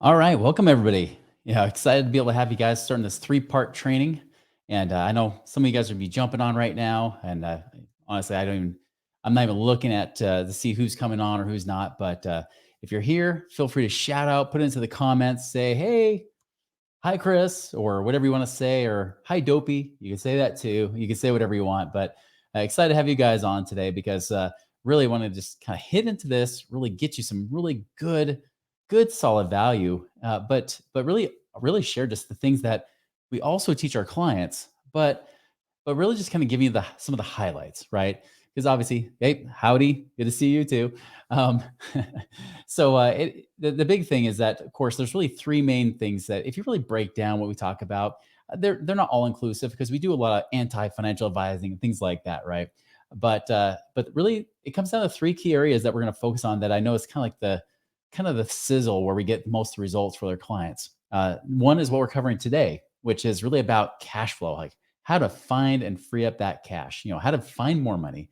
All right, welcome everybody. Yeah, excited to be able to have you guys starting this three-part training. And I know some of you guys are gonna be jumping on right now. And honestly, I'm not even looking at to see who's coming on or who's not. But if you're here, feel free to shout out, put it into the comments, say, "Hey, hi Chris," or whatever you want to say, or "Hi Dopey." You can say that too. You can say whatever you want. But excited to have you guys on today because really want to just kind of hit into this, really get you some really good solid value, but really share just the things that we also teach our clients, but really just kind of giving you some of the highlights, right? Because obviously, hey, howdy, good to see you too. Um, the big thing is that, of course, there's really three main things that if you really break down what we talk about, they're not all inclusive because we do a lot of anti-financial advising and things like that, right? But really, it comes down to three key areas that we're going to focus on that I know is kind of the sizzle where we get most results for their clients. One is what we're covering today, which is really about cash flow, like how to find and free up that cash, how to find more money.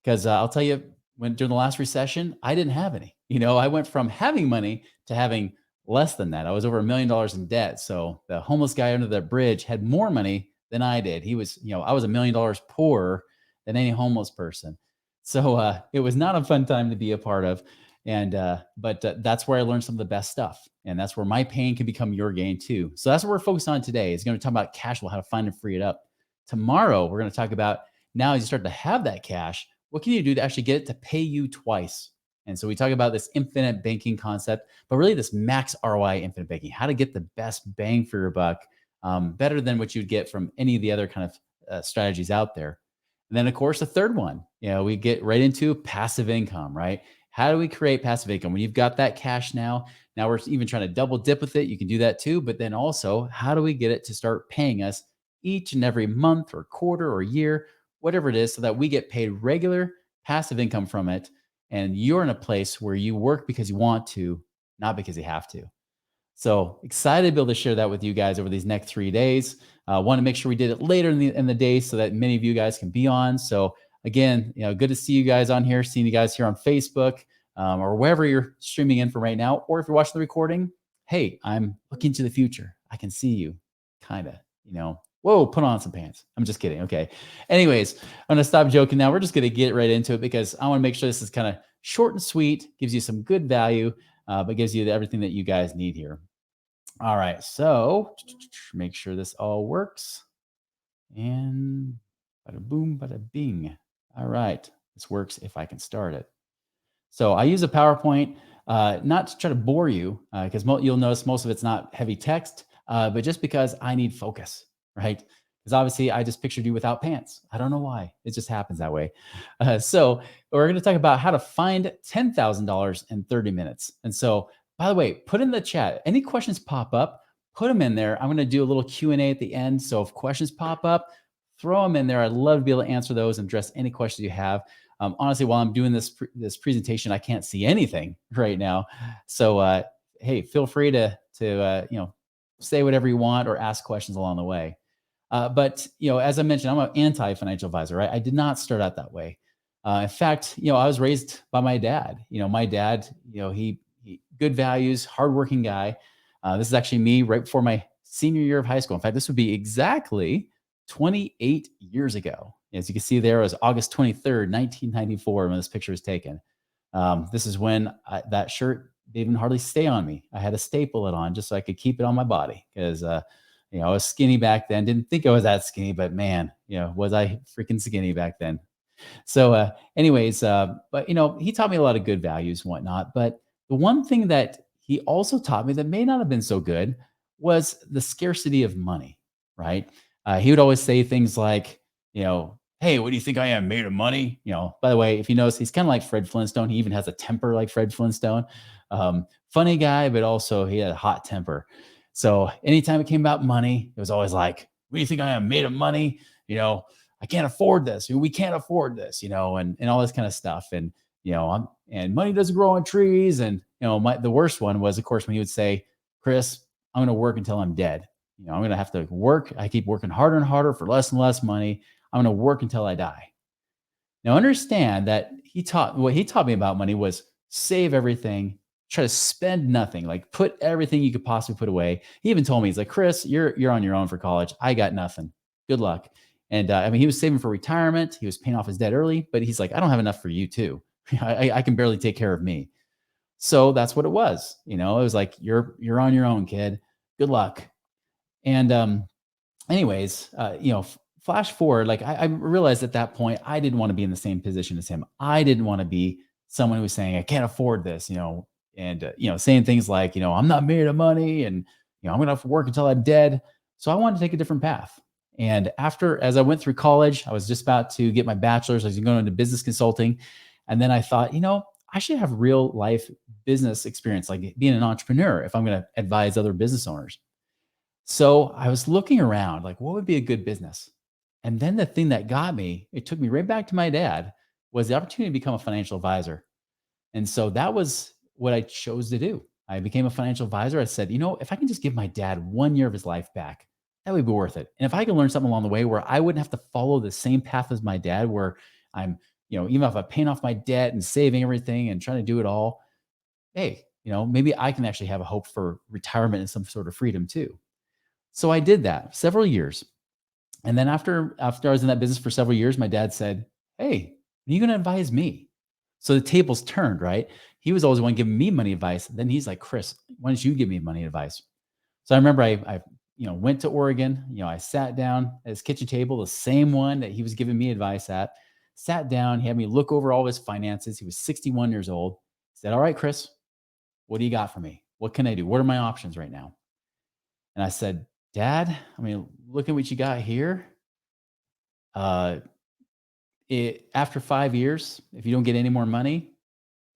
Because I'll tell you, when during the last recession, I didn't have any. I went from having money to having less than that. I was over $1 million in debt. So the homeless guy under the bridge had more money than I did. I was $1 million poorer than any homeless person. So it was not a fun time to be a part of. But that's where I learned some of the best stuff. And that's where my pain can become your gain too. So that's what we're focused on today is going to talk about cash flow, how to find and free it up. Tomorrow, we're going to talk about now as you start to have that cash, what can you do to actually get it to pay you twice? And so we talk about this infinite banking concept, but really this max ROI infinite banking, how to get the best bang for your buck, better than what you'd get from any of the other kind of strategies out there. And then, of course, the third one, we get right into passive income, right? How do we create passive income? When you've got that cash now we're even trying to double dip with it. You can do that too. But then also, how do we get it to start paying us each and every month or quarter or year, whatever it is, so that we get paid regular passive income from it? And you're in a place where you work because you want to, not because you have to. So excited to be able to share that with you guys over these next 3 days. Want to make sure we did it later in the day so that many of you guys can be on. So again, good to see you guys on here, seeing you guys here on Facebook or wherever you're streaming in from right now. Or if you're watching the recording, hey, I'm looking to the future. I can see you, kind of. Whoa, put on some pants. I'm just kidding. Okay. Anyways, I'm going to stop joking now. We're just going to get right into it because I want to make sure this is kind of short and sweet, gives you some good value, but gives you everything that you guys need here. All right, so make sure this all works. And bada boom, bada bing. All right, this works if I can start it. So I use a PowerPoint, not to try to bore you, because you'll notice most of it's not heavy text, but just because I need focus, right? Because obviously I just pictured you without pants. I don't know why. It just happens that way. So we're going to talk about how to find $10,000 in 30 minutes. And so, by the way, put in the chat any questions pop up, put them in there. I'm going to do a little Q&A at the end. So if questions pop up, throw them in there. I'd love to be able to answer those and address any questions you have. Honestly, while I'm doing this presentation, I can't see anything right now. So hey, feel free to say whatever you want or ask questions along the way. But as I mentioned, I'm an anti-financial advisor, right? I did not start out that way. In fact, I was raised by my dad. My dad, he good values, hardworking guy. This is actually me right before my senior year of high school. In fact, this would be exactly 28 years ago. As you can see there, it was August 23rd, 1994, when this picture was taken. This is when that shirt didn't even hardly stay on me. I had to staple it on just so I could keep it on my body because I was skinny back then. Didn't think I was that skinny, but man, was I freaking skinny back then. So, anyways, but he taught me a lot of good values and whatnot. But the one thing that he also taught me that may not have been so good was the scarcity of money. Right? He would always say things like, "Hey, what do you think I am, made of money?" By the way, if you notice, he's kind of like Fred Flintstone. He even has a temper like Fred Flintstone. Funny guy, but also he had a hot temper. So anytime it came about money, it was always like, "What do you think I am, made of money?" I can't afford this. We can't afford this, and all this kind of stuff. And and money doesn't grow on trees. And the worst one was, of course, when he would say, "Chris, I'm going to work until I'm dead. I'm going to have to work. I keep working harder and harder for less and less money. I'm going to work until I die." Now, understand that what he taught me about money was save everything try to spend nothing, like put everything you could possibly put away. He even told me, he's like, Chris, you're on your own for college. I got nothing. Good luck. And I mean, he was saving for retirement. He was paying off his debt early, but he's like, I don't have enough for you too. I can barely take care of me. So that's what it was. You know, it was like, you're on your own, kid. Good luck. And anyways, flash forward, like I realized at that point, I didn't want to be in the same position as him. I didn't want to be someone who was saying, I can't afford this, and, saying things like, I'm not made of money and, I'm going to have to work until I'm dead. So I wanted to take a different path. And as I went through college, I was just about to get my bachelor's. I was going into business consulting. And then I thought, I should have real life business experience, like being an entrepreneur if I'm going to advise other business owners. So I was looking around, like, what would be a good business? And then the thing that got me, it took me right back to my dad, was the opportunity to become a financial advisor. And so that was what I chose to do. I became a financial advisor. I said, if I can just give my dad 1 year of his life back, that would be worth it. And if I can learn something along the way where I wouldn't have to follow the same path as my dad, where I'm, even if I'm paying off my debt and saving everything and trying to do it all, hey, maybe I can actually have a hope for retirement and some sort of freedom too. So I did that several years. And then after I was in that business for several years, my dad said, "Hey, are you going to advise me?" So the tables turned, right? He was always the one giving me money advice. Then he's like, "Chris, why don't you give me money advice?" So I remember I went to Oregon. I sat down at his kitchen table, the same one that he was giving me advice at. Sat down. He had me look over all of his finances. He was 61 years old. He said, "All right, Chris, what do you got for me? What can I do? What are my options right now?" And I said, "Dad, I mean, look at what you got here. Uh, after 5 years, if you don't get any more money,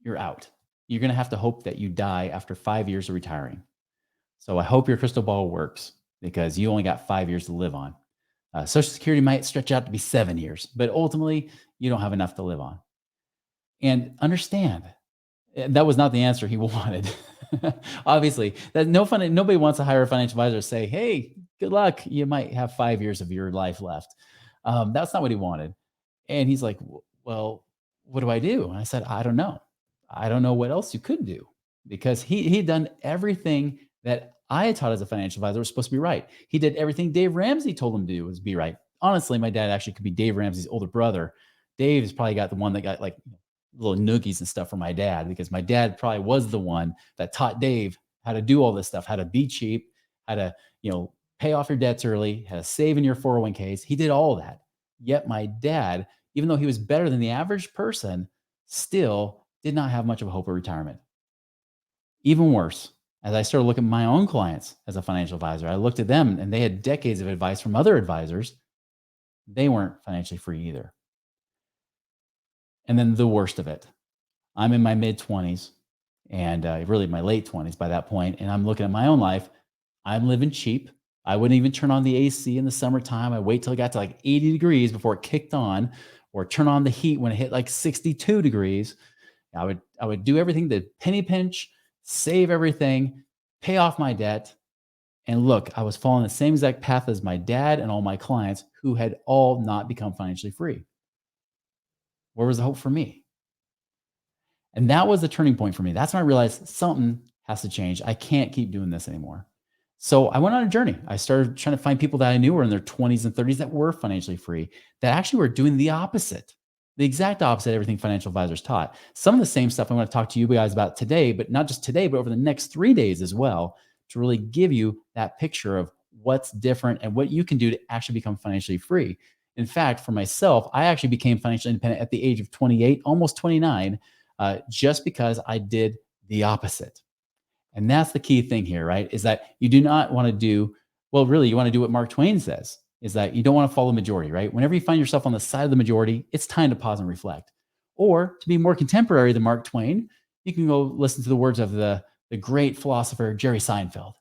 you're out. You're going to have to hope that you die after 5 years of retiring. So I hope your crystal ball works because you only got 5 years to live on. Social Security might stretch out to be 7 years, but ultimately, you don't have enough to live on. And understand that was not the answer he wanted. Obviously, that no fun. Nobody wants to hire a financial advisor to say, "Hey, good luck. You might have 5 years of your life left." That's not what he wanted. And he's like, "Well, what do I do?" And I said, "I don't know. I don't know what else you could do," because he'd done everything that I had taught as a financial advisor was supposed to be right. He did everything Dave Ramsey told him to do was be right. Honestly, my dad actually could be Dave Ramsey's older brother. Dave has probably got the one that got like little noogies and stuff from my dad because my dad probably was the one that taught Dave how to do all this stuff, how to be cheap, how to, pay off your debts early, how to save in your 401ks. He did all of that. Yet my dad, even though he was better than the average person, still did not have much of a hope of retirement. Even worse, as I started looking at my own clients as a financial advisor, I looked at them and they had decades of advice from other advisors. They weren't financially free either. And then the worst of it, I'm in my mid 20s and really my late 20s by that point, and I'm looking at my own life. I'm living cheap. I wouldn't even turn on the AC in the summertime. I wait till it got to like 80 degrees before it kicked on, or turn on the heat when it hit like 62 degrees. I would do everything to penny pinch, save everything, pay off my debt. And look, I was following the same exact path as my dad and all my clients who had all not become financially free. Where was the hope for me? And that was the turning point for me. That's when I realized something has to change. I can't keep doing this anymore. So I went on a journey. I started trying to find people that I knew were in their 20s and 30s that were financially free, that actually were doing the opposite, the exact opposite of everything financial advisors taught. Some of the same stuff I want to talk to you guys about today, but not just today, but over the next 3 days as well, to really give you that picture of what's different and what you can do to actually become financially free. In fact, for myself, I actually became financially independent at the age of 28, almost 29, just because I did the opposite. And that's the key thing here, right? Is that you do not want to do, well, really, you want to do what Mark Twain says, is that you don't want to follow the majority, right? Whenever you find yourself on the side of the majority, it's time to pause and reflect. Or to be more contemporary than Mark Twain, you can go listen to the words of the great philosopher Jerry Seinfeld,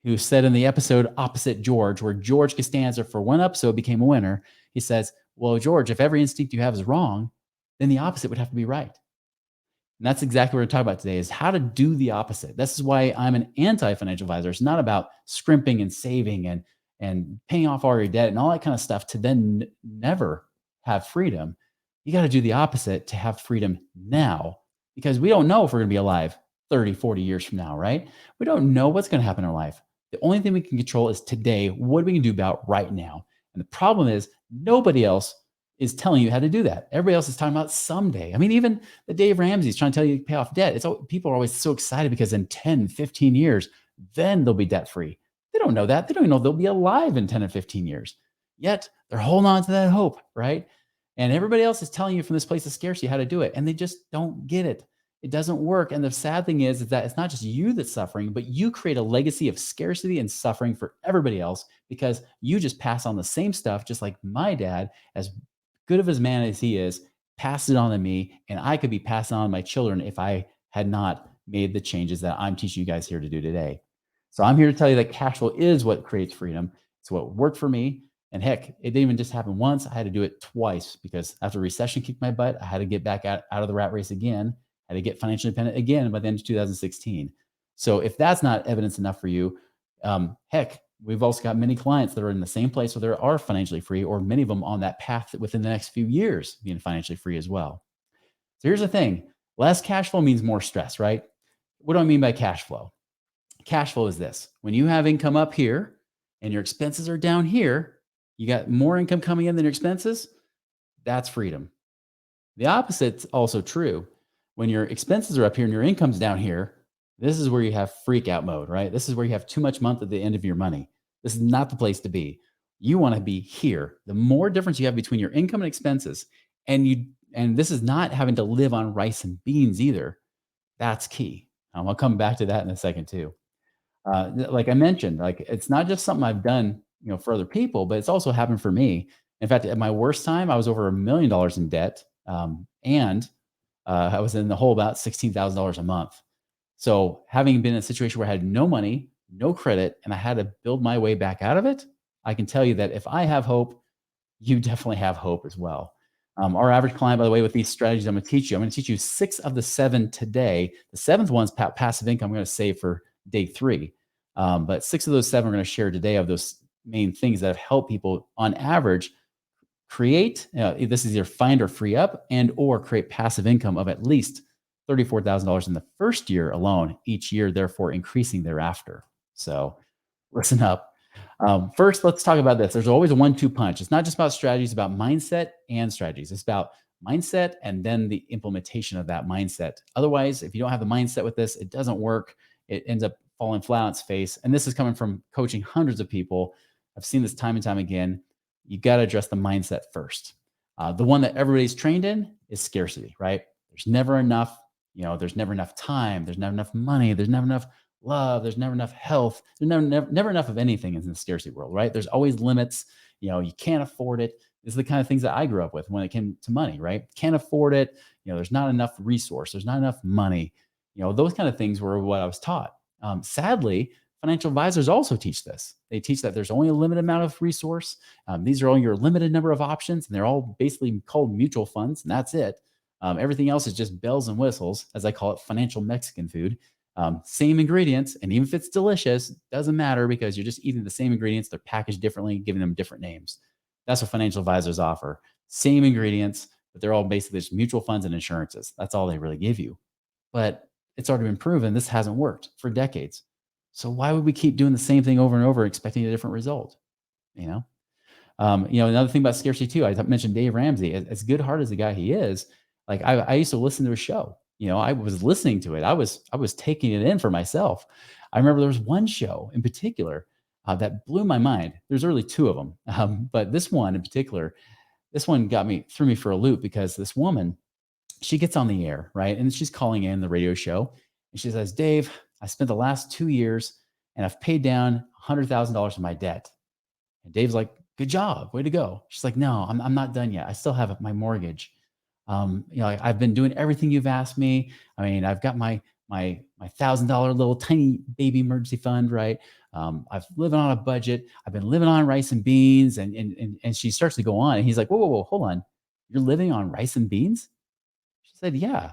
who said in the episode Opposite George, where George Costanza for one episode became a winner, he says, "Well, George, if every instinct you have is wrong, then the opposite would have to be right." And that's exactly what we're talking about today is how to do the opposite. This is why I'm an anti-financial advisor. It's not about scrimping and saving and paying off all your debt and all that kind of stuff to then never have freedom. You got to do the opposite to have freedom now because we don't know if we're going to be alive 30, 40 years from now, right? We don't know what's going to happen in our life. The only thing we can control is today. What we can do about right now. And the problem is nobody else is telling you how to do that. Everybody else is talking about someday. I mean, even the Dave Ramsey's trying to tell you to pay off debt. People are always so excited because in 10, 15 years, then they'll be debt free. They don't know that. They don't even know they'll be alive in 10 or 15 years. Yet they're holding on to that hope, right? And everybody else is telling you from this place of scarcity how to do it. And they just don't get it. It doesn't work. And the sad thing is that it's not just you that's suffering, but you create a legacy of scarcity and suffering for everybody else because you just pass on the same stuff, just like my dad, as good of his man as he is, passed it on to me. And I could be passing on to my children if I had not made the changes that I'm teaching you guys here to do today. So I'm here to tell you that cash flow is what creates freedom. It's what worked for me. And heck, it didn't even just happen once. I had to do it twice because after recession kicked my butt, I had to get back out of the rat race again, had to get financially independent again by the end of 2016. So if that's not evidence enough for you, heck, we've also got many clients that are in the same place where they are financially free, or many of them on that path within the next few years being financially free as well. So here's the thing: less cash flow means more stress, right? What do I mean by cash flow? Cash flow is this: when you have income up here and your expenses are down here, you got more income coming in than your expenses. That's freedom. The opposite's also true. When your expenses are up here and your income's down here, this is where you have freak out mode, right? This is where you have too much month at the end of your money. This is not the place to be. You want to be here. The more difference you have between your income and expenses, and this is not having to live on rice and beans either. That's key. I'll come back to that in a second too. Like I mentioned, like it's not just something I've done, for other people, but it's also happened for me. In fact, at my worst time, I was over $1 million in debt, and I was in the hole about $16,000 a month. So, having been in a situation where I had no money, no credit, and I had to build my way back out of it, I can tell you that if I have hope, you definitely have hope as well. Our average client, by the way, with these strategies I'm going to teach you six of the seven today. The seventh one's passive income. I'm going to save for day three. But six of those seven we're going to share today of those main things that have helped people on average create, this is either find or free up and or create passive income of at least $34,000 in the first year alone, each year, therefore increasing thereafter. So listen up. First, let's talk about this. There's always a 1-2 punch. It's not just about strategies, it's about mindset and strategies. It's about mindset and then the implementation of that mindset. Otherwise, if you don't have the mindset with this, it doesn't work. It ends up falling flat on its face. And this is coming from coaching hundreds of people. I've seen this time and time again. You got to address the mindset first. The one that everybody's trained in is scarcity, right? There's never enough. There's never enough time. There's never enough money. There's never enough love. There's never enough health. There's never enough of anything in the scarcity world, right? There's always limits. You can't afford it. This is the kind of things that I grew up with when it came to money, right? Can't afford it. There's not enough resource. There's not enough money. Those kind of things were what I was taught. Sadly, financial advisors also teach this. They teach that there's only a limited amount of resource. These are only your limited number of options, and they're all basically called mutual funds, and that's it. Everything else is just bells and whistles, as I call it, financial Mexican food. Same ingredients, and even if it's delicious, doesn't matter because you're just eating the same ingredients. They're packaged differently, giving them different names. That's what financial advisors offer. Same ingredients, but they're all basically just mutual funds and insurances. That's all they really give you. But it's already been proven this hasn't worked for decades. So why would we keep doing the same thing over and over, expecting a different result? You know, another thing about scarcity too. I mentioned Dave Ramsey. As good hearted as the guy he is, like I used to listen to his show. I was listening to it. I was taking it in for myself. I remember there was one show in particular that blew my mind. There's really two of them, but this one in particular, this one threw me for a loop because this woman, she gets on the air, right? And she's calling in the radio show and she says, Dave, I spent the last 2 years and I've paid down $100,000 of my debt. And Dave's like, good job. Way to go. She's like, no, I'm not done yet. I still have my mortgage. I've been doing everything you've asked me. I mean, I've got my $1,000 little tiny baby emergency fund, right? I've living on a budget. I've been living on rice and beans. And she starts to go on. And he's like, whoa, hold on. You're living on rice and beans? She said, yeah.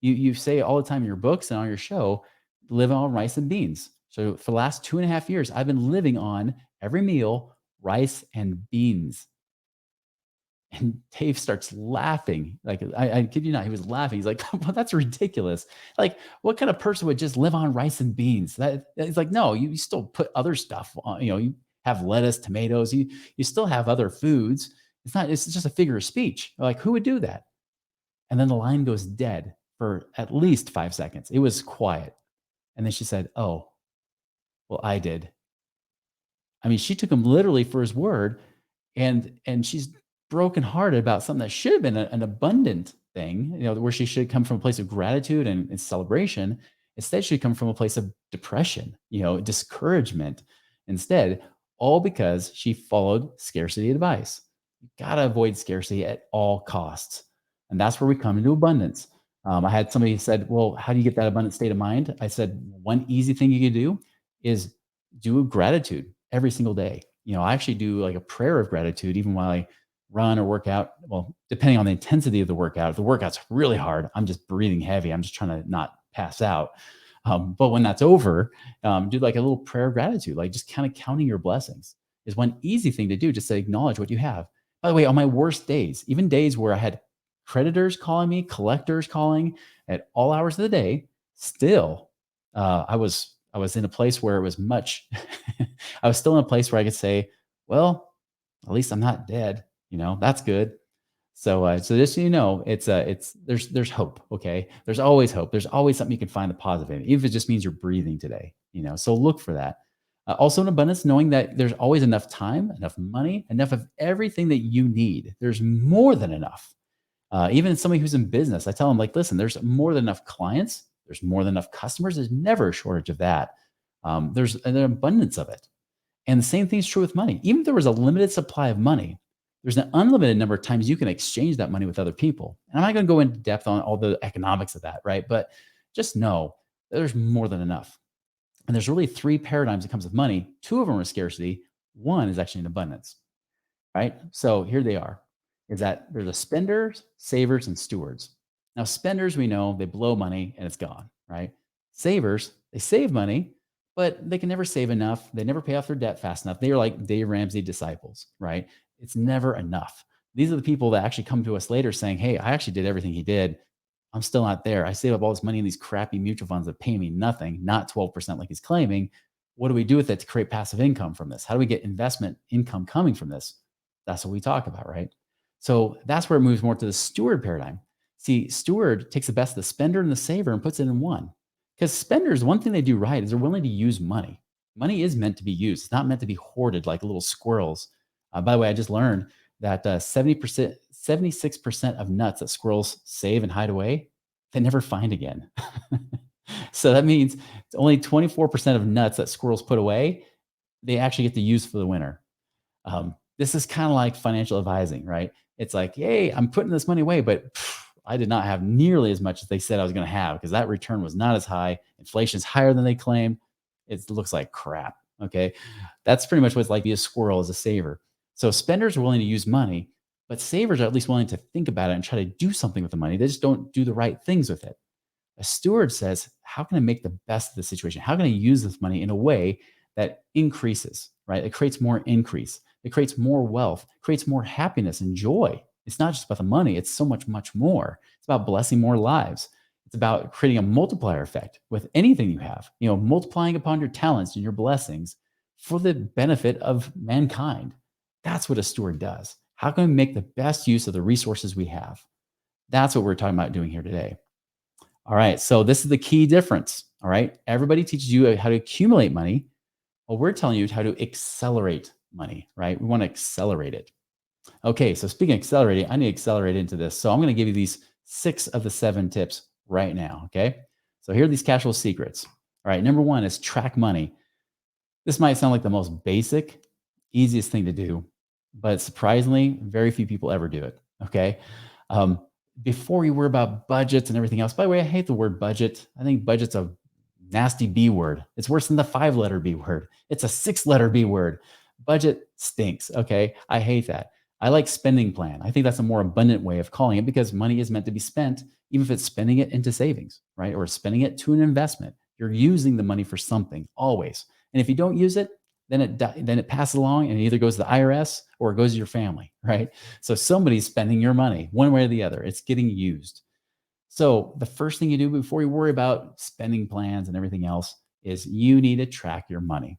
You say all the time in your books and on your show, live on rice and beans. So for the last 2.5 years, I've been living on every meal, rice and beans. And Dave starts laughing. Like, I kid you not, he was laughing. He's like, well, that's ridiculous. Like, what kind of person would just live on rice and beans? He's like, no, you still put other stuff on, you have lettuce, tomatoes, you still have other foods. It's just a figure of speech. Like, who would do that? And then the line goes dead for at least 5 seconds. It was quiet. And then she said, oh, well, I did. I mean, she took him literally for his word, and she's brokenhearted about something that should have been an abundant thing, where she should come from a place of gratitude and celebration. Instead, she should come from a place of depression, discouragement. Instead, all because she followed scarcity advice. You gotta avoid scarcity at all costs, and that's where we come into abundance. I had somebody said, "Well, how do you get that abundant state of mind?" I said, "One easy thing you can do is do gratitude every single day." I actually do like a prayer of gratitude even while I run or work out. Well, depending on the intensity of the workout. If the workout's really hard, I'm just breathing heavy. I'm just trying to not pass out. But when that's over, do like a little prayer of gratitude, like just kind of counting your blessings is one easy thing to do, just to acknowledge what you have. By the way, on my worst days, even days where I had creditors calling me, collectors calling at all hours of the day, still, I was in a place where it was much. I was still in a place where I could say, "Well, at least I'm not dead." That's good. So just so you know, it's there's hope. Okay, there's always hope. There's always something you can find the positive in, even if it just means you're breathing today. So look for that. Also, in abundance, knowing that there's always enough time, enough money, enough of everything that you need. There's more than enough. Even somebody who's in business, I tell them, like, listen, there's more than enough clients. There's more than enough customers. There's never a shortage of that. There's an abundance of it. And the same thing is true with money. Even if there was a limited supply of money, there's an unlimited number of times you can exchange that money with other people. And I'm not going to go into depth on all the economics of that, right? But just know that there's more than enough. And there's really three paradigms that comes with money. Two of them are scarcity. One is actually an abundance, right? So here they are, is that there's a spenders, savers, and stewards. Now, spenders, we know they blow money and it's gone, right? Savers, they save money, but they can never save enough. They never pay off their debt fast enough. They are like Dave Ramsey disciples, right? It's never enough. These are the people that actually come to us later saying, hey, I actually did everything he did. I'm still not there. I save up all this money in these crappy mutual funds that pay me nothing, not 12% like he's claiming. What do we do with it to create passive income from this? How do we get investment income coming from this? That's what we talk about, right? So that's where it moves more to the steward paradigm. See, steward takes the best of the spender and the saver and puts it in one. Because spenders, one thing they do right is they're willing to use money. Money is meant to be used. It's not meant to be hoarded like little squirrels. By the way, I just learned that 70%, 76% of nuts that squirrels save and hide away, they never find again. So that means it's only 24% of nuts that squirrels put away, they actually get to use for the winter. This is kind of like financial advising, right? It's like, hey, I'm putting this money away, but I did not have nearly as much as they said I was going to have because that return was not as high. Inflation is higher than they claim. It looks like crap. Okay. That's pretty much what it's like to be a squirrel as a saver. So spenders are willing to use money, but savers are at least willing to think about it and try to do something with the money. They just don't do the right things with it. A steward says, how can I make the best of the situation? How can I use this money in a way that increases, right? It creates more increase. It creates more wealth, creates more happiness and joy. It's not just about the money, it's so much, much more. It's about blessing more lives. It's about creating a multiplier effect with anything you have, multiplying upon your talents and your blessings for the benefit of mankind. That's what a steward does. How can we make the best use of the resources we have? That's what we're talking about doing here today. All right. So this is the key difference. All right. Everybody teaches you how to accumulate money. Well, we're telling you how to accelerate money, right? We want to accelerate it. Okay. So speaking of accelerating, I need to accelerate into this. So I'm going to give you these 6 of the 7 tips right now. Okay. So here are these cash flow secrets. All right. Number 1 is track money. This might sound like the most basic, easiest thing to do, but surprisingly, very few people ever do it. Okay. Um, Before you worry about budgets and everything else, by the way, I hate the word budget. I think budget's a nasty B word. It's worse than the 5-letter B word. It's a 6-letter B word. Budget stinks. Okay. I hate that. I like spending plan. I think that's a more abundant way of calling it because money is meant to be spent, even if it's spending it into savings, right? Or spending it to an investment. You're using the money for something always. And if you don't use it, then it passes along and it either goes to the IRS or it goes to your family, right? So somebody's spending your money one way or the other. It's getting used. So the first thing you do before you worry about spending plans and everything else is you need to track your money.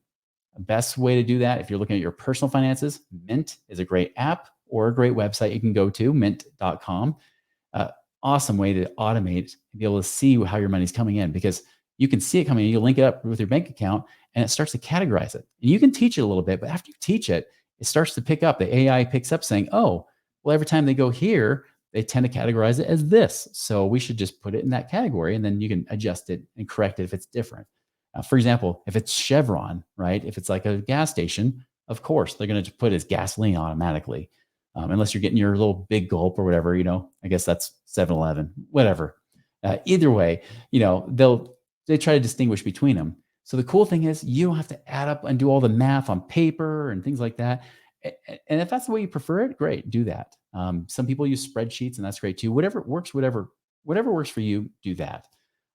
The best way to do that, if you're looking at your personal finances, Mint is a great app or a great website you can go to, mint.com. uh, Awesome way to automate and be able to see how your money's coming in because you can see it coming in. You link it up with your bank account and it starts to categorize it. And you can teach it a little bit, but after you teach it, it starts to pick up. The AI picks up saying, oh, well, every time they go here, they tend to categorize it as this. So we should just put it in that category and then you can adjust it and correct it if it's different. For example, if it's Chevron, right? If it's like a gas station, of course, they're going to put it as gasoline automatically unless you're getting your little big gulp or whatever, I guess that's 7-Eleven, whatever. Either way, they try to distinguish between them. So the cool thing is you don't have to add up and do all the math on paper and things like that. And if that's the way you prefer it, great, do that. Some people use spreadsheets, and that's great too. Whatever works for you, do that.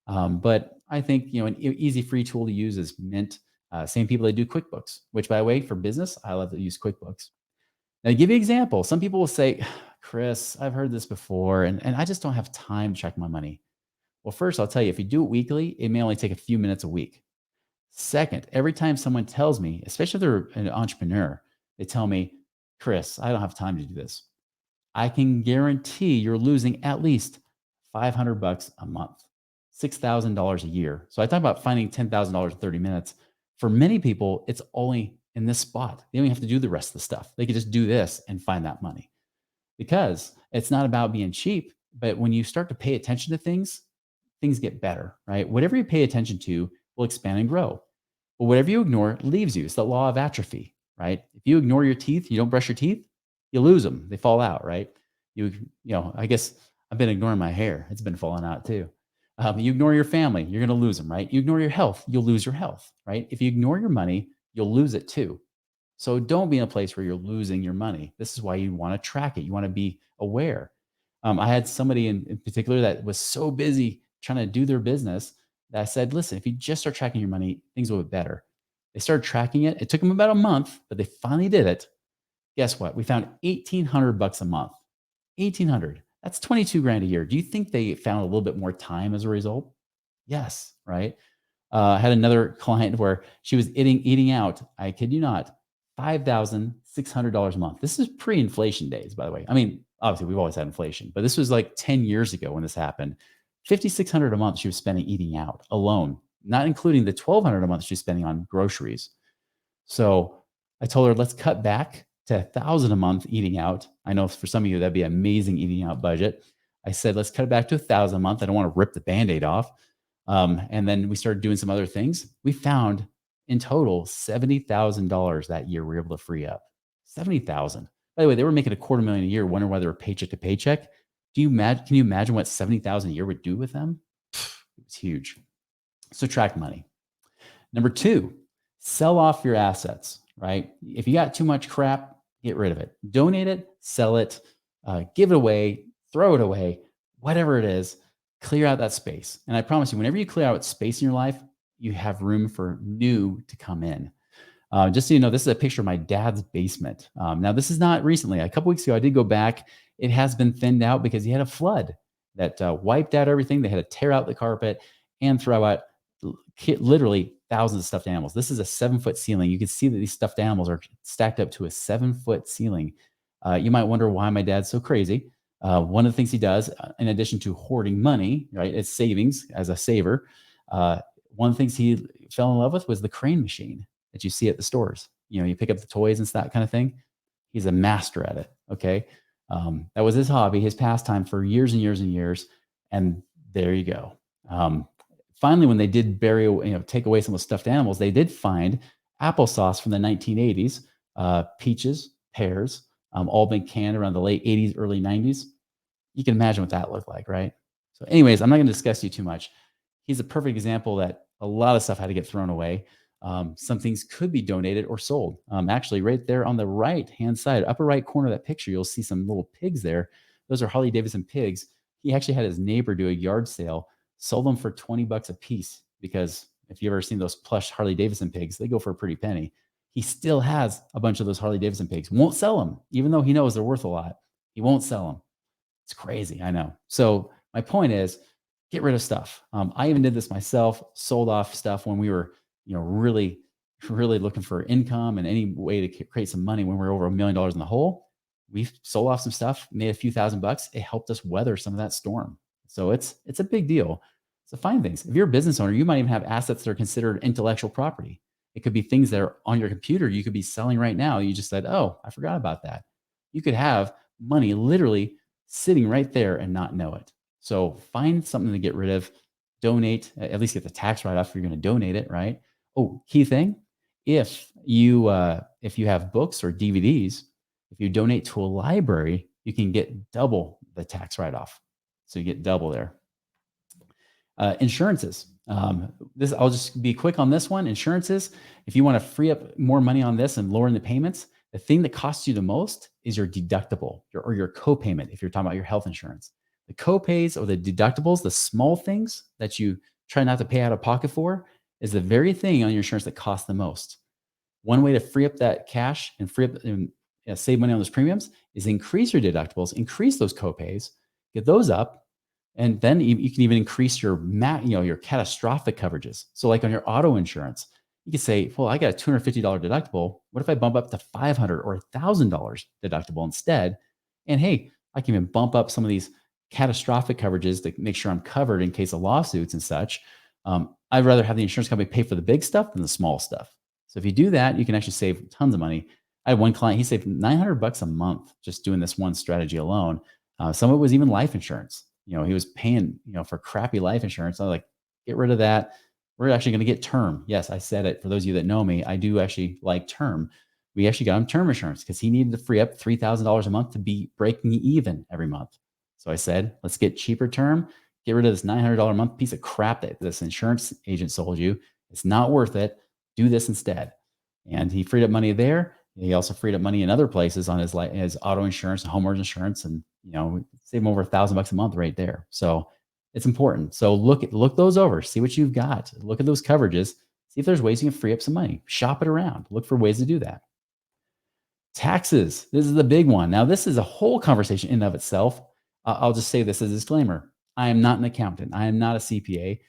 But I think an easy free tool to use is Mint. Same people that do QuickBooks, which by the way, for business, I love to use QuickBooks. Now, to give you an example, some people will say, Chris, I've heard this before, and I just don't have time to check my money. Well, first, I'll tell you, if you do it weekly, it may only take a few minutes a week. Second, every time someone tells me, especially if they're an entrepreneur, they tell me, Chris, I don't have time to do this. I can guarantee you're losing at least 500 bucks a month, $6,000 a year. So I talk about finding $10,000 in 30 minutes. For many people, it's only in this spot. They don't even have to do the rest of the stuff. They could just do this and find that money because it's not about being cheap. But when you start to pay attention to things, things get better, right? Whatever you pay attention to will expand and grow. But whatever you ignore leaves you. It's the law of atrophy, right? If you ignore your teeth, you don't brush your teeth, you lose them. They fall out, right? I guess I've been ignoring my hair. It's been falling out too. You ignore your family, you're going to lose them, right? You ignore your health, you'll lose your health, right? If you ignore your money, you'll lose it too. So don't be in a place where you're losing your money. This is why you want to track it. You want to be aware. I had somebody in particular that was so busy trying to do their business that I said, listen, if you just start tracking your money, things will get better. They started tracking it. It took them about a month, but they finally did it. Guess what? We found 1,800 bucks a month. 1,800. That's 22 grand a year. Do you think they found a little bit more time as a result? Yes, right? I had another client where she was eating out. I kid you not, $5,600 a month. This is pre-inflation days, by the way. I mean, obviously we've always had inflation, but this was like 10 years ago when this happened. 5,600 a month she was spending eating out alone, not including the 1,200 a month she's spending on groceries. So I told her, let's cut back to 1,000 a month eating out. I know for some of you that'd be an amazing eating out budget. I said, let's cut it back to 1,000 a month. I don't want to rip the Band-Aid off. And then we started doing some other things. We found in total $70,000 that year we were able to free up. 70,000. By the way, they were making $250,000 a year, wondering why they were paycheck to paycheck. Can you imagine what 70,000 a year would do with them? It was huge. So track money. Number two, sell off your assets, right? If you got too much crap, get rid of it. Donate it, sell it, give it away, throw it away, whatever it is, clear out that space. And I promise you, whenever you clear out space in your life, you have room for new to come in. Just so you know, this is a picture of my dad's basement. Now, this is not recently. A couple weeks ago, I did go back. It has been thinned out because he had a flood that wiped out everything. They had to tear out the carpet and throw out literally thousands of stuffed animals. This is a 7-foot ceiling. You can see that these stuffed animals are stacked up to a 7-foot ceiling. You might wonder why my dad's so crazy. One of the things he does, in addition to hoarding money, right, it's savings as a saver. One of the things he fell in love with was the crane machine that you see at the stores. You pick up the toys and that kind of thing. He's a master at it. Okay. That was his hobby, his pastime for years and years and years. And there you go. Finally, when they did take away some of the stuffed animals, they did find applesauce from the 1980s, peaches, pears, all been canned around the late 80s, early 90s. You can imagine what that looked like, right? So anyways, I'm not going to discuss you too much. He's a perfect example that a lot of stuff had to get thrown away. Some things could be donated or sold. Actually, right there on the right-hand side, upper right corner of that picture, you'll see some little pigs there. Those are Harley Davidson pigs. He actually had his neighbor do a yard sale, sold them for 20 bucks a piece because if you've ever seen those plush Harley Davidson pigs, they go for a pretty penny. he still has a bunch of those Harley Davidson pigs. Won't sell them, even though he knows they're worth a lot. He won't sell them. It's crazy, I know. So my point is, get rid of stuff. I even did this myself. Sold off stuff when we were, really, really looking for income and any way to create some money when we were over $1 million in the hole. We sold off some stuff, made a few $1,000. It helped us weather some of that storm. So it's a big deal. So find things. If you're a business owner, you might even have assets that are considered intellectual property. It could be things that are on your computer you could be selling right now. You just said, "Oh, I forgot about that." You could have money literally sitting right there and not know it. So find something to get rid of, donate, at least get the tax write off if you're going to donate it, right? Oh, key thing, if you have books or DVDs, if you donate to a library, you can get double the tax write off. So you get double there. Insurances. This I'll just be quick on this one. Insurances. If you want to free up more money on this and lowering the payments, the thing that costs you the most is your deductible or your copayment. If you're talking about your health insurance, the copays or the deductibles, the small things that you try not to pay out of pocket for, is the very thing on your insurance that costs the most. One way to free up that cash and free up and save money on those premiums is increase your deductibles, increase those copays, get those up, and then you can even increase your your catastrophic coverages. So like on your auto insurance, you can say, well, I got a $250 deductible. What if I bump up to $500 or $1,000 deductible instead? And hey, I can even bump up some of these catastrophic coverages to make sure I'm covered in case of lawsuits and such. I'd rather have the insurance company pay for the big stuff than the small stuff. So if you do that, you can actually save tons of money. I had one client, he saved $900 a month just doing this one strategy alone. Some of it was even life insurance. He was paying, for crappy life insurance. I was like, get rid of that. We're actually going to get term. Yes, I said it. For those of you that know me, I do actually like term. We actually got him term insurance because he needed to free up $3,000 a month to be breaking even every month. So I said, let's get cheaper term, get rid of this $900 a month piece of crap that this insurance agent sold you. It's not worth it. Do this instead. And he freed up money there. He also freed up money in other places on his auto insurance and homeowners insurance, and save him over $1,000 a month right there. So it's important. So look those over, see what you've got, look at those coverages, see if there's ways you can free up some money, shop it around, look for ways to do that. Taxes. This is the big one. Now, this is a whole conversation in and of itself. I'll just say this as a disclaimer. I am not an accountant. I am not a CPA.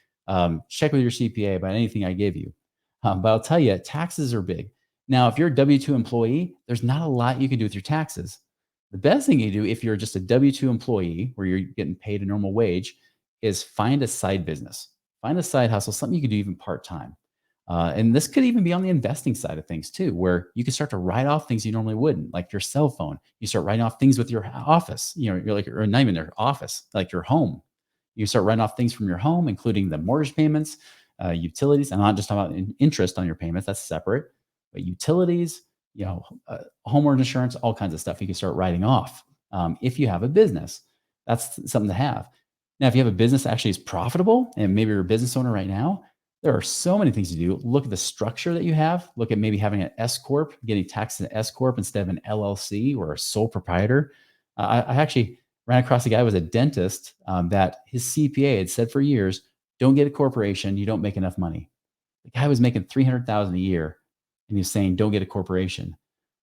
Check with your CPA about anything I give you. But I'll tell you, taxes are big. Now, if you're a W-2 employee, there's not a lot you can do with your taxes. The best thing you do if you're just a W-2 employee where you're getting paid a normal wage is find a side business, find a side hustle, something you can do even part-time. And this could even be on the investing side of things too, where you can start to write off things you normally wouldn't, like your cell phone. You start writing off things with your office, you're like, or not even their office, like your home. You start writing off things from your home, including the mortgage payments, utilities. I'm not just talking about interest on your payments, that's separate, but utilities, homeowner insurance, all kinds of stuff you can start writing off. If you have a business, that's something to have. Now, if you have a business that actually is profitable and maybe you're a business owner right now, there are so many things to do. Look at the structure that you have. Look at maybe having an S corp, getting taxed as an S corp instead of an LLC or a sole proprietor. I actually ran across a guy who was a dentist that his CPA had said for years, "Don't get a corporation. You don't make enough money." The guy was making 300,000 a year, and he's saying, "Don't get a corporation."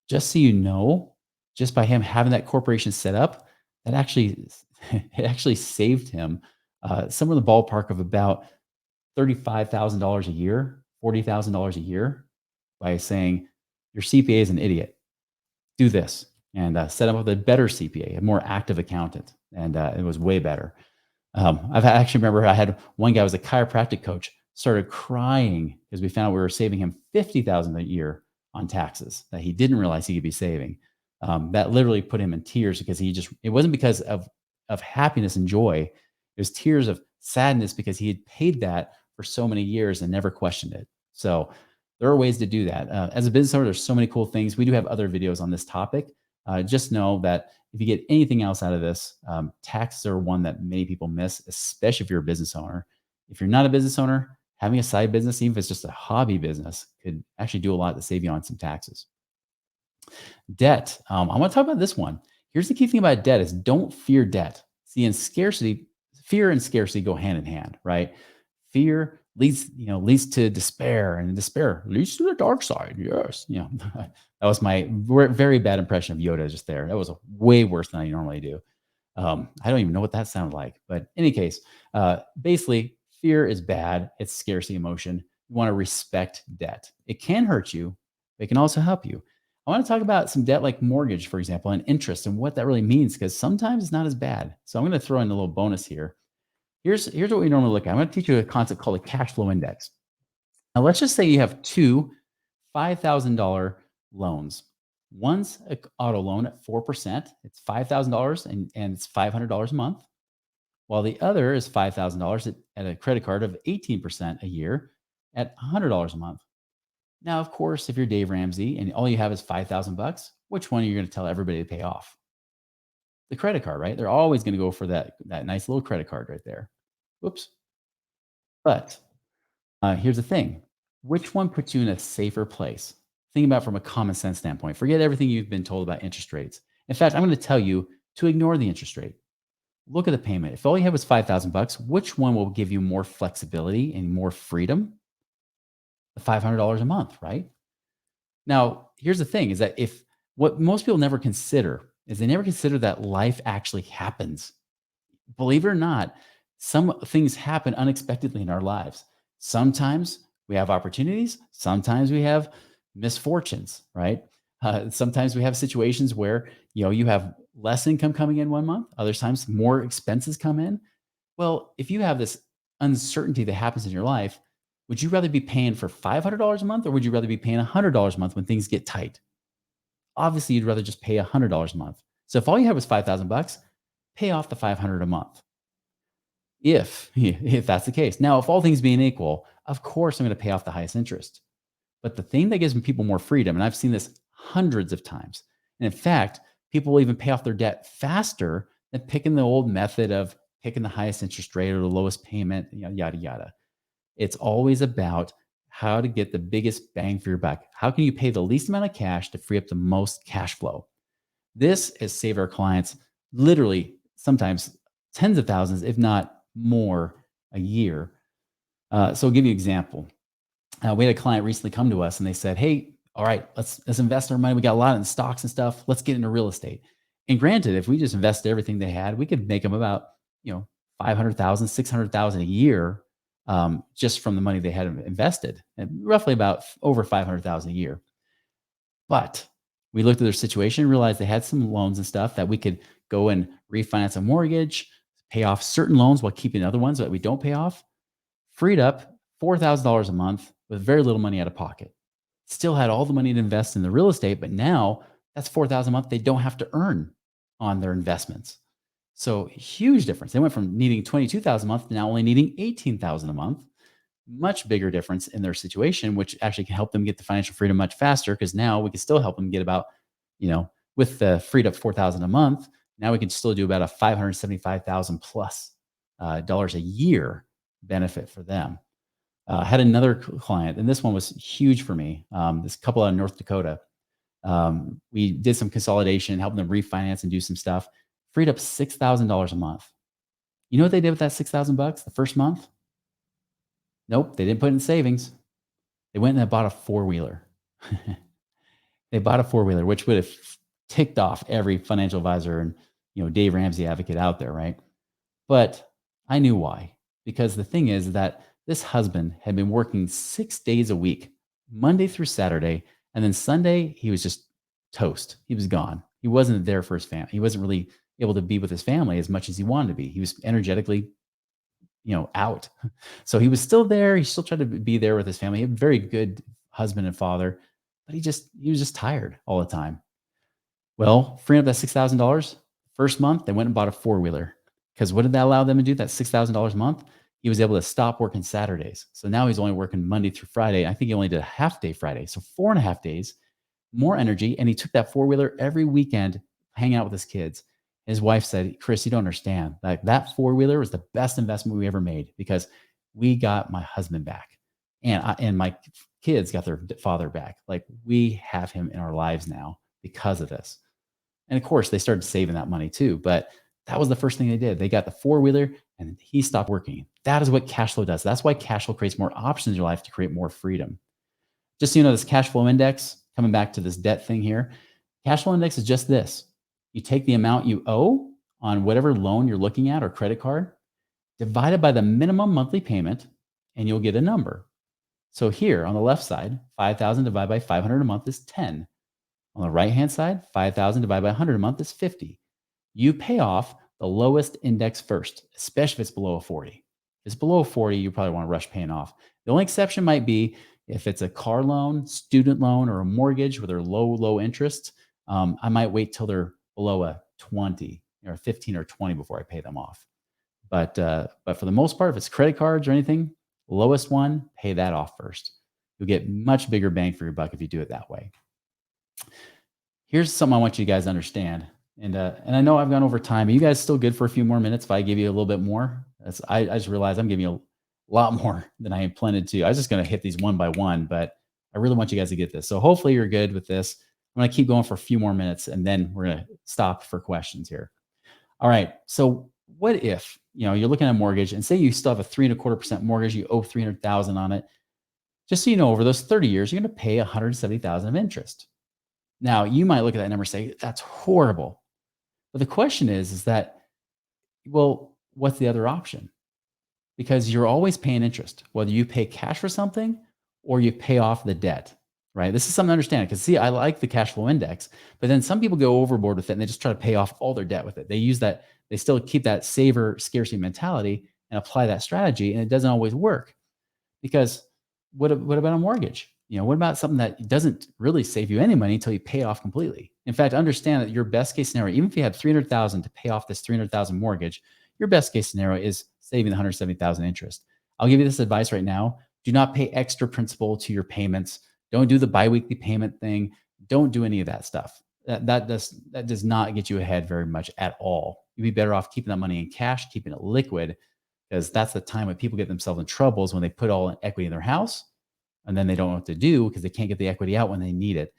Just so you know, just by him having that corporation set up, that actually it actually saved him somewhere in the ballpark of about $35,000 a year, $40,000 a year, by saying, your CPA is an idiot. Do this, and set him up with a better CPA, a more active accountant. And it was way better. I actually remember I had one guy who was a chiropractic coach, started crying because we found we were saving him 50,000 a year on taxes that he didn't realize he could be saving. That literally put him in tears because it wasn't because of happiness and joy. It was tears of sadness because he had paid that for so many years and never questioned it. So there are ways to do that. As a business owner, there's so many cool things. We do have other videos on this topic. Just know that if you get anything else out of this, taxes are one that many people miss, especially if you're a business owner. If you're not a business owner, having a side business, even if it's just a hobby business, could actually do a lot to save you on some taxes. Debt. I want to talk about this one. Here's the key thing about debt is don't fear debt. See, in scarcity, fear and scarcity go hand in hand, right? Fear leads to despair, and despair leads to the dark side. Yes. That was my very bad impression of Yoda just there. That was way worse than I normally do. I don't even know what that sounded like. But in any case, basically, fear is bad. It's scarcity emotion. You want to respect debt. It can hurt you, but it can also help you. I want to talk about some debt like mortgage, for example, and interest and what that really means, because sometimes it's not as bad. So I'm going to throw in a little bonus here. Here's what we normally look at. I'm going to teach you a concept called a cash flow index. Now, let's just say you have two $5,000 loans. One's an auto loan at 4%. It's $5,000 and it's $500 a month, while the other is $5,000 at a credit card of 18% a year at $100 a month. Now, of course, if you're Dave Ramsey and all you have is 5,000 bucks, which one are you going to tell everybody to pay off? The credit card, right? They're always going to go for that nice little credit card right there. Whoops. But here's the thing: which one puts you in a safer place? Think about it from a common sense standpoint. Forget everything you've been told about interest rates. In fact, I'm going to tell you to ignore the interest rate. Look at the payment. If all you have is 5,000 bucks, which one will give you more flexibility and more freedom? The $500 a month, right? Now, here's the thing: is that if what most people never consider is they never consider that life actually happens. Believe it or not, some things happen unexpectedly in our lives. Sometimes we have opportunities, sometimes we have misfortunes, right? Sometimes we have situations where you have less income coming in one month, other times more expenses come in. Well, if you have this uncertainty that happens in your life, would you rather be paying for $500 a month, or would you rather be paying $100 a month when things get tight? Obviously, you'd rather just pay $100 a month. So if all you have was 5,000 bucks, pay off the 500 a month. If that's the case. Now, if all things being equal, of course I'm going to pay off the highest interest. But the thing that gives people more freedom, and I've seen this hundreds of times, and in fact, people will even pay off their debt faster than picking the old method of picking the highest interest rate or the lowest payment, yada yada. It's always about how to get the biggest bang for your buck. How can you pay the least amount of cash to free up the most cash flow? This has saved our clients literally sometimes tens of thousands, if not more, a year. So I'll give you an example. We had a client recently come to us and they said, "Hey, all right, let's invest our money. We got a lot in stocks and stuff. Let's get into real estate." And granted, if we just invested everything they had, we could make them about 500,000, 600,000 a year, just from the money they had invested, and roughly about over 500,000 a year. But we looked at their situation and realized they had some loans and stuff that we could go and refinance a mortgage, pay off certain loans while keeping other ones that we don't pay off. Freed up $4,000 a month with very little money out of pocket. Still had all the money to invest in the real estate, but now that's 4,000 a month they don't have to earn on their investments. So huge difference. They went from needing 22,000 a month to now only needing 18,000 a month. Much bigger difference in their situation, which actually can help them get the financial freedom much faster, because now we can still help them get about, with the freed up 4,000 a month, now we can still do about a 575,000 plus dollars a year benefit for them. Had another client, and this one was huge for me. This couple out of North Dakota. We did some consolidation, helping them refinance and do some stuff. Freed up $6,000 a month. You know what they did with that 6,000 bucks the first month? Nope, they didn't put it in savings. They went and they bought a four-wheeler. They bought a four-wheeler, which would have ticked off every financial advisor and Dave Ramsey advocate out there, right? But I knew why. Because the thing is that this husband had been working 6 days a week, Monday through Saturday, and then Sunday he was just toast. He was gone. He wasn't there for his family. He wasn't really able to be with his family as much as he wanted to be. He was energetically, out. So he was still there. He still tried to be there with his family. He had a very good husband and father, but he was just tired all the time. Well, freeing up that $6,000 first month, they went and bought a four-wheeler. Because what did that allow them to do? That $6,000 a month, he was able to stop working Saturdays. So now he's only working Monday through Friday. I think he only did a half day Friday. So 4.5 days, more energy. And he took that four-wheeler every weekend, hanging out with his kids. His wife said, "Chris, you don't understand. Like, that four-wheeler was the best investment we ever made, because we got my husband back. And my kids got their father back. Like, we have him in our lives now because of this." And of course, they started saving that money too. But That was the first thing they did. They got the four-wheeler and he stopped working. That is what cash flow does. That's why cash flow creates more options in your life to create more freedom. Just so you know, this cash flow index, coming back to this debt thing here, cash flow index is just this. You take the amount you owe on whatever loan you're looking at or credit card, divide it by the minimum monthly payment, and you'll get a number. So here on the left side, 5,000 divided by 500 a month is 10. On the right hand side, 5,000 divided by 100 a month is 50. You pay off the lowest index first, especially if it's below a 40. If it's below a 40, you probably want to rush paying off. The only exception might be if it's a car loan, student loan, or a mortgage where they're low interest. I might wait till they're below a 20 or 15 or 20 before I pay them off. But for the most part, if it's credit cards or anything, lowest one, pay that off first. You'll get much bigger bang for your buck if you do it that way. Here's something I want you guys to understand. And I know I've gone over time. Are you guys still good for a few more minutes if I give you a little bit more? I just realized I'm giving you a lot more than I intended to. I was just going to hit these one by one, but I really want you guys to get this. So hopefully you're good with this. I'm going to keep going for a few more minutes and then we're going to stop for questions here. All right. So what if, you're looking at a mortgage and say you still have a 3.25% mortgage, you owe 300,000 on it. Just so you know, over those 30 years, you're going to pay 170,000 of interest. Now, you might look at that number and say, that's horrible. But the question is that, well, what's the other option? Because you're always paying interest, whether you pay cash for something or you pay off the debt, right? This is something to understand because see, I like the cash flow index, but then some people go overboard with it and they just try to pay off all their debt with it. They use that, they still keep that saver scarcity mentality and apply that strategy. And it doesn't always work because what about a mortgage? What about something that doesn't really save you any money until you pay it off completely? In fact, understand that your best case scenario, even if you had 300,000 to pay off this 300,000 mortgage, your best case scenario is saving the 170,000 interest. I'll give you this advice right now. Do not pay extra principal to your payments. Don't do the biweekly payment thing. Don't do any of that stuff. That does not get you ahead very much at all. You'd be better off keeping that money in cash, keeping it liquid, because that's the time when people get themselves in trouble is when they put all in equity in their house and then they don't know what to do because they can't get the equity out when they need it.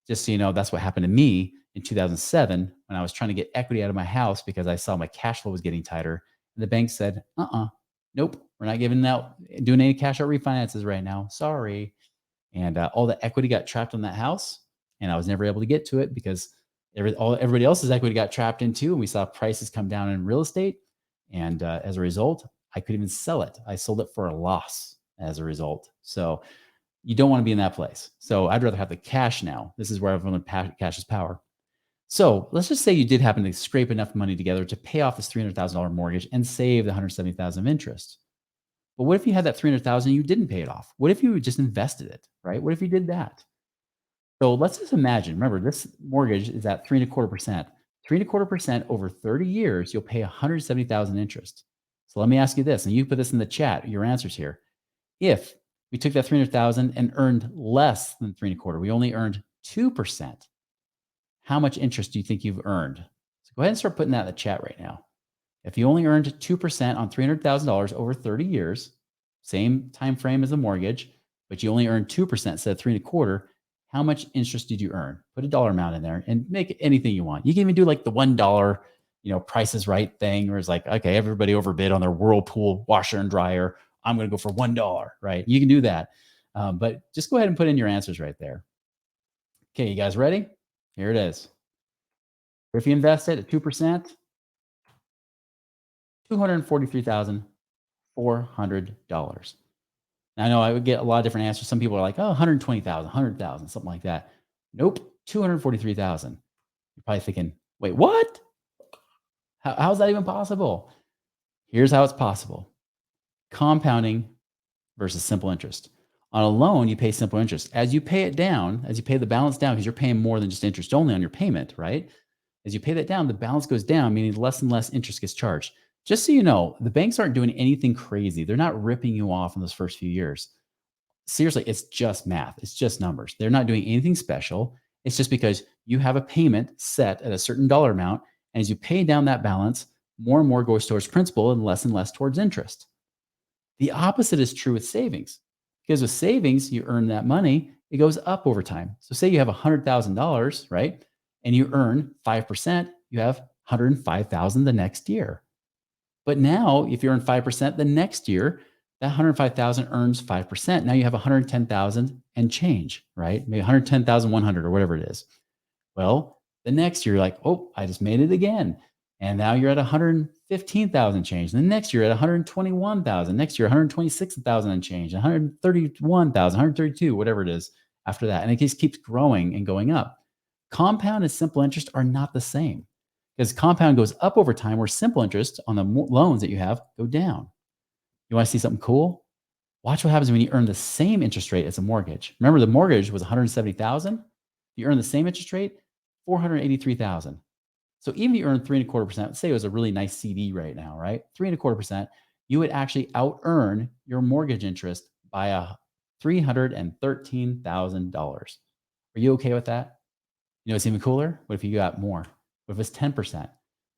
Just so you know, that's what happened to me in 2007 when I was trying to get equity out of my house because I saw my cash flow was getting tighter. And the bank said, nope, we're not doing any cash out refinances right now. Sorry. And all the equity got trapped in that house. And I was never able to get to it because everybody else's equity got trapped into. And we saw prices come down in real estate. And as a result, I couldn't even sell it. I sold it for a loss as a result. So you don't want to be in that place. So I'd rather have the cash now. This is where I've learned cash is power. So let's just say you did happen to scrape enough money together to pay off this $300,000 mortgage and save the 170,000 of interest. But what if you had that 300,000 and you didn't pay it off? What if you just invested it, right? What if you did that? So let's just imagine, remember this mortgage is at 3.25%. 3.25% over 30 years, you'll pay 170,000 interest. So let me ask you this, and you put this in the chat, your answers here. If we took that 300,000 and earned less than 3.25, we only earned 2%. How much interest do you think you've earned? So go ahead and start putting that in the chat right now. If you only earned 2% on $300,000 over 30 years, same time frame as the mortgage, but you only earned 2% instead of 3.25, how much interest did you earn? Put a dollar amount in there and make anything you want. You can even do like the $1, Price is Right thing, where it's like, okay, everybody overbid on their Whirlpool washer and dryer. I'm going to go for $1, right? You can do that. But just go ahead and put in your answers right there. Okay, you guys ready? Here it is. If you invest it at 2%, $243,400. Now, I know I would get a lot of different answers. Some people are like, oh, 120,000, 100,000, something like that. Nope, 243,000. You're probably thinking, wait, what? How is that even possible? Here's how it's possible. Compounding versus simple interest. On a loan, you pay simple interest. As you pay it down, as you pay the balance down, because you're paying more than just interest only on your payment, right? As you pay that down, the balance goes down, meaning less and less interest gets charged. Just so you know, the banks aren't doing anything crazy. They're not ripping you off in those first few years. Seriously, it's just math. It's just numbers. They're not doing anything special. It's just because you have a payment set at a certain dollar amount. And as you pay down that balance, more and more goes towards principal and less towards interest. The opposite is true with savings. Because with savings, you earn that money, it goes up over time. So say you have $100,000, right? And you earn 5%, you have 105,000 the next year. But now, if you earn 5% the next year, that 105,000 earns 5%. Now you have 110,000 and change, right? Maybe 110,100 or whatever it is. Well, the next year, you're like, oh, I just made it again. And now you're at 115,000 change. The next year at 121,000. Next year, 126,000 and change. 131,000, 132, whatever it is after that. And it just keeps growing and going up. Compound and simple interest are not the same because compound goes up over time, where simple interest on the loans that you have go down. You want to see something cool? Watch what happens when you earn the same interest rate as a mortgage. Remember, the mortgage was 170,000. You earn the same interest rate, 483,000. So even if you earn 3.25%, say it was a really nice CD right now, right? 3.25%, you would actually out earn your mortgage interest by $313,000. Are you okay with that? You know, it's even cooler. What if you got more? What if it's 10%?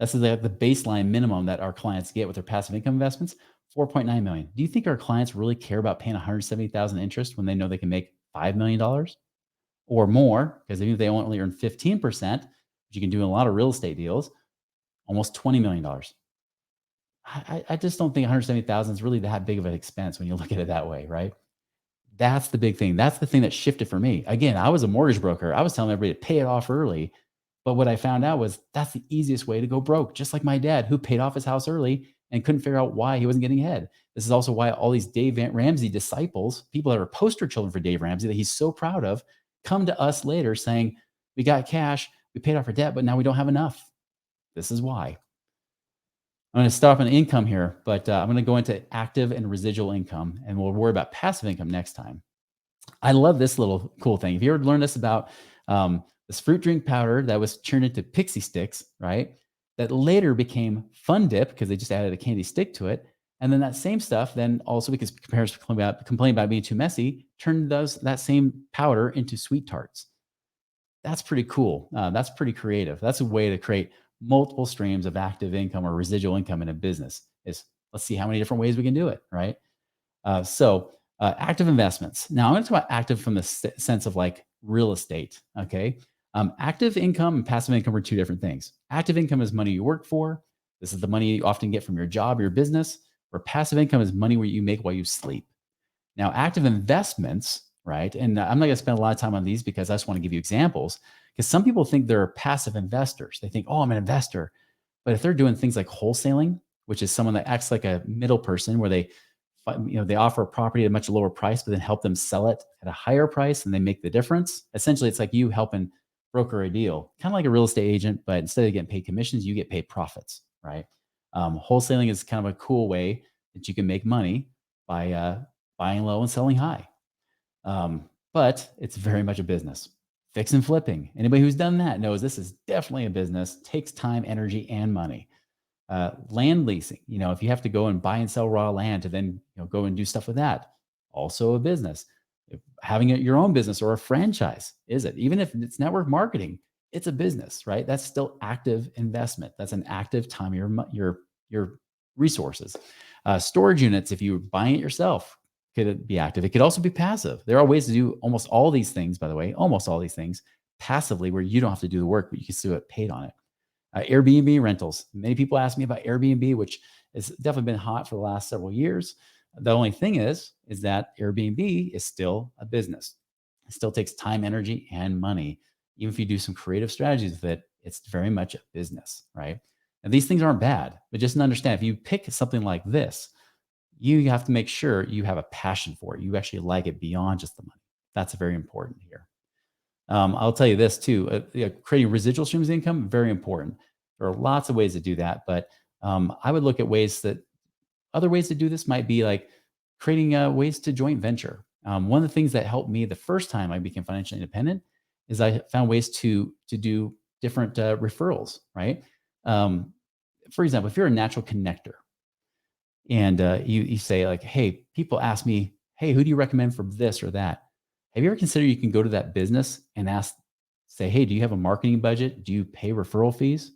That's the baseline minimum that our clients get with their passive income investments, 4.9 million. Do you think our clients really care about paying 170,000 interest when they know they can make $5 million or more? Because even if they only earn 15%, which you can do in a lot of real estate deals, almost $20 million. I just don't think 170,000 is really that big of an expense when you look at it that way, right? That's the big thing. That's the thing that shifted for me. Again, I was a mortgage broker. I was telling everybody to pay it off early. But what I found out was that's the easiest way to go broke, just like my dad, who paid off his house early and couldn't figure out why he wasn't getting ahead. This is also why all these Dave Ramsey disciples, people that are poster children for Dave Ramsey that he's so proud of, come to us later saying, we got cash, we paid off our debt, but now we don't have enough. This is why. I'm going to stop on income here, but I'm going to go into active and residual income, and we'll worry about passive income next time. I love this little cool thing. Have you ever learned this about this fruit drink powder that was turned into pixie sticks, right? That later became Fun Dip because they just added a candy stick to it. And then that same stuff, then also because parents complain about being too messy, turned that same powder into sweet tarts. That's pretty cool. That's pretty creative. That's a way to create multiple streams of active income or residual income in a business. Is let's see how many different ways we can do it, right? Active investments. Now, I'm going to talk about active from the sense of like real estate. Okay. Active income and passive income are two different things. Active income is money you work for. This is the money you often get from your job, your business, where passive income is money where you make while you sleep. Now, active investments, right? And I'm not going to spend a lot of time on these because I just want to give you examples because some people think they're passive investors. They think, oh, I'm an investor. But if they're doing things like wholesaling, which is someone that acts like a middle person where they offer a property at a much lower price, but then help them sell it at a higher price and they make the difference. Essentially, it's like you helping broker a deal, kind of like a real estate agent, but instead of getting paid commissions, you get paid profits, right? Wholesaling is kind of a cool way that you can make money by buying low and selling high. But it's very much a business. Fix and flipping. Anybody who's done that knows this is definitely a business, takes time, energy, and money. Land leasing, if you have to go and buy and sell raw land to then go and do stuff with that, also a business. Having your own business or a franchise, is it? Even if it's network marketing, it's a business, right? That's still active investment. That's an active time of your resources. Storage units, if you're buying it yourself, could it be active? It could also be passive. There are ways to do almost all these things, by the way, almost all these things passively where you don't have to do the work, but you can still get paid on it. Airbnb rentals. Many people ask me about Airbnb, which has definitely been hot for the last several years. The only thing is that Airbnb is still a business. It still takes time, energy, and money. Even if you do some creative strategies with it, it's very much a business, right? And these things aren't bad, but just understand if you pick something like this, you have to make sure you have a passion for it. You actually like it beyond just the money. That's very important here. I'll tell you this too, creating residual streams of income, very important. There are lots of ways to do that, but I would look at other ways to do this might be like creating ways to joint venture. One of the things that helped me the first time I became financially independent is I found ways to do different referrals, right? For example, if you're a natural connector and you say like, hey, people ask me, hey, who do you recommend for this or that? Have you ever considered you can go to that business and say, hey, do you have a marketing budget? Do you pay referral fees?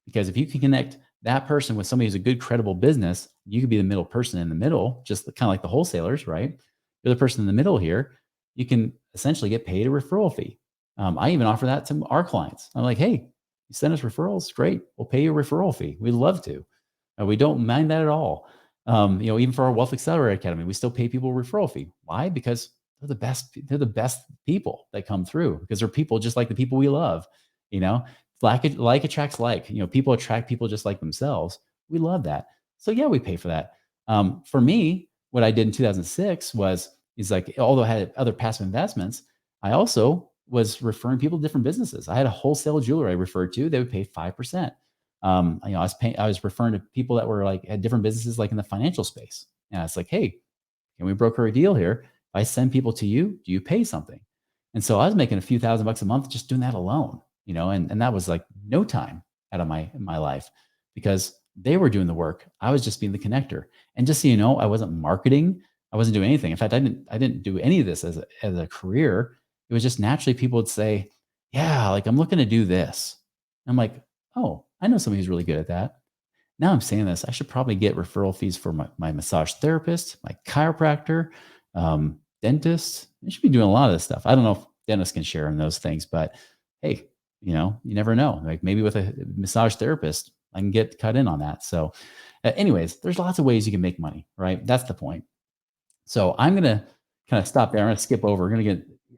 Because if you can connect that person with somebody who's a good, credible business, you could be the middle person in the middle, just kind of like the wholesalers, right? You're the person in the middle here. You can essentially get paid a referral fee. I even offer that to our clients. I'm like, hey, You send us referrals, great. We'll pay you a referral fee. We'd love to. We don't mind that at all. Even for our Wealth Accelerator Academy, we still pay people a referral fee. Why? Because they're the best. They're the best people that come through because they're people just like the people we love. You know, like attracts like. People attract people just like themselves. We love that. So yeah, we pay for that. For me, what I did in 2006 is like, although I had other passive investments, I also was referring people to different businesses. I had a wholesale jeweler I referred to. They would pay 5%. I was referring to people that were like had different businesses, like in the financial space. And it's like, hey, can we broker a deal here? If I send people to you, do you pay something? And so I was making a few $1,000s a month just doing that alone, and that was like no time out of my life because they were doing the work. I was just being the connector. And just so you know, I wasn't marketing. I wasn't doing anything. In fact, I didn't do any of this as a career. It was just naturally people would say, yeah, like I'm looking to do this. I'm like, oh, I know somebody who's really good at that. Now I'm saying this, I should probably get referral fees for my massage therapist, my chiropractor, dentist. I should be doing a lot of this stuff. I don't know if dentists can share in those things, but hey, you never know. Like maybe with a massage therapist, I can get cut in on that. So, anyways, there's lots of ways you can make money, right? That's the point. So I'm gonna kind of stop there. I'm gonna skip over.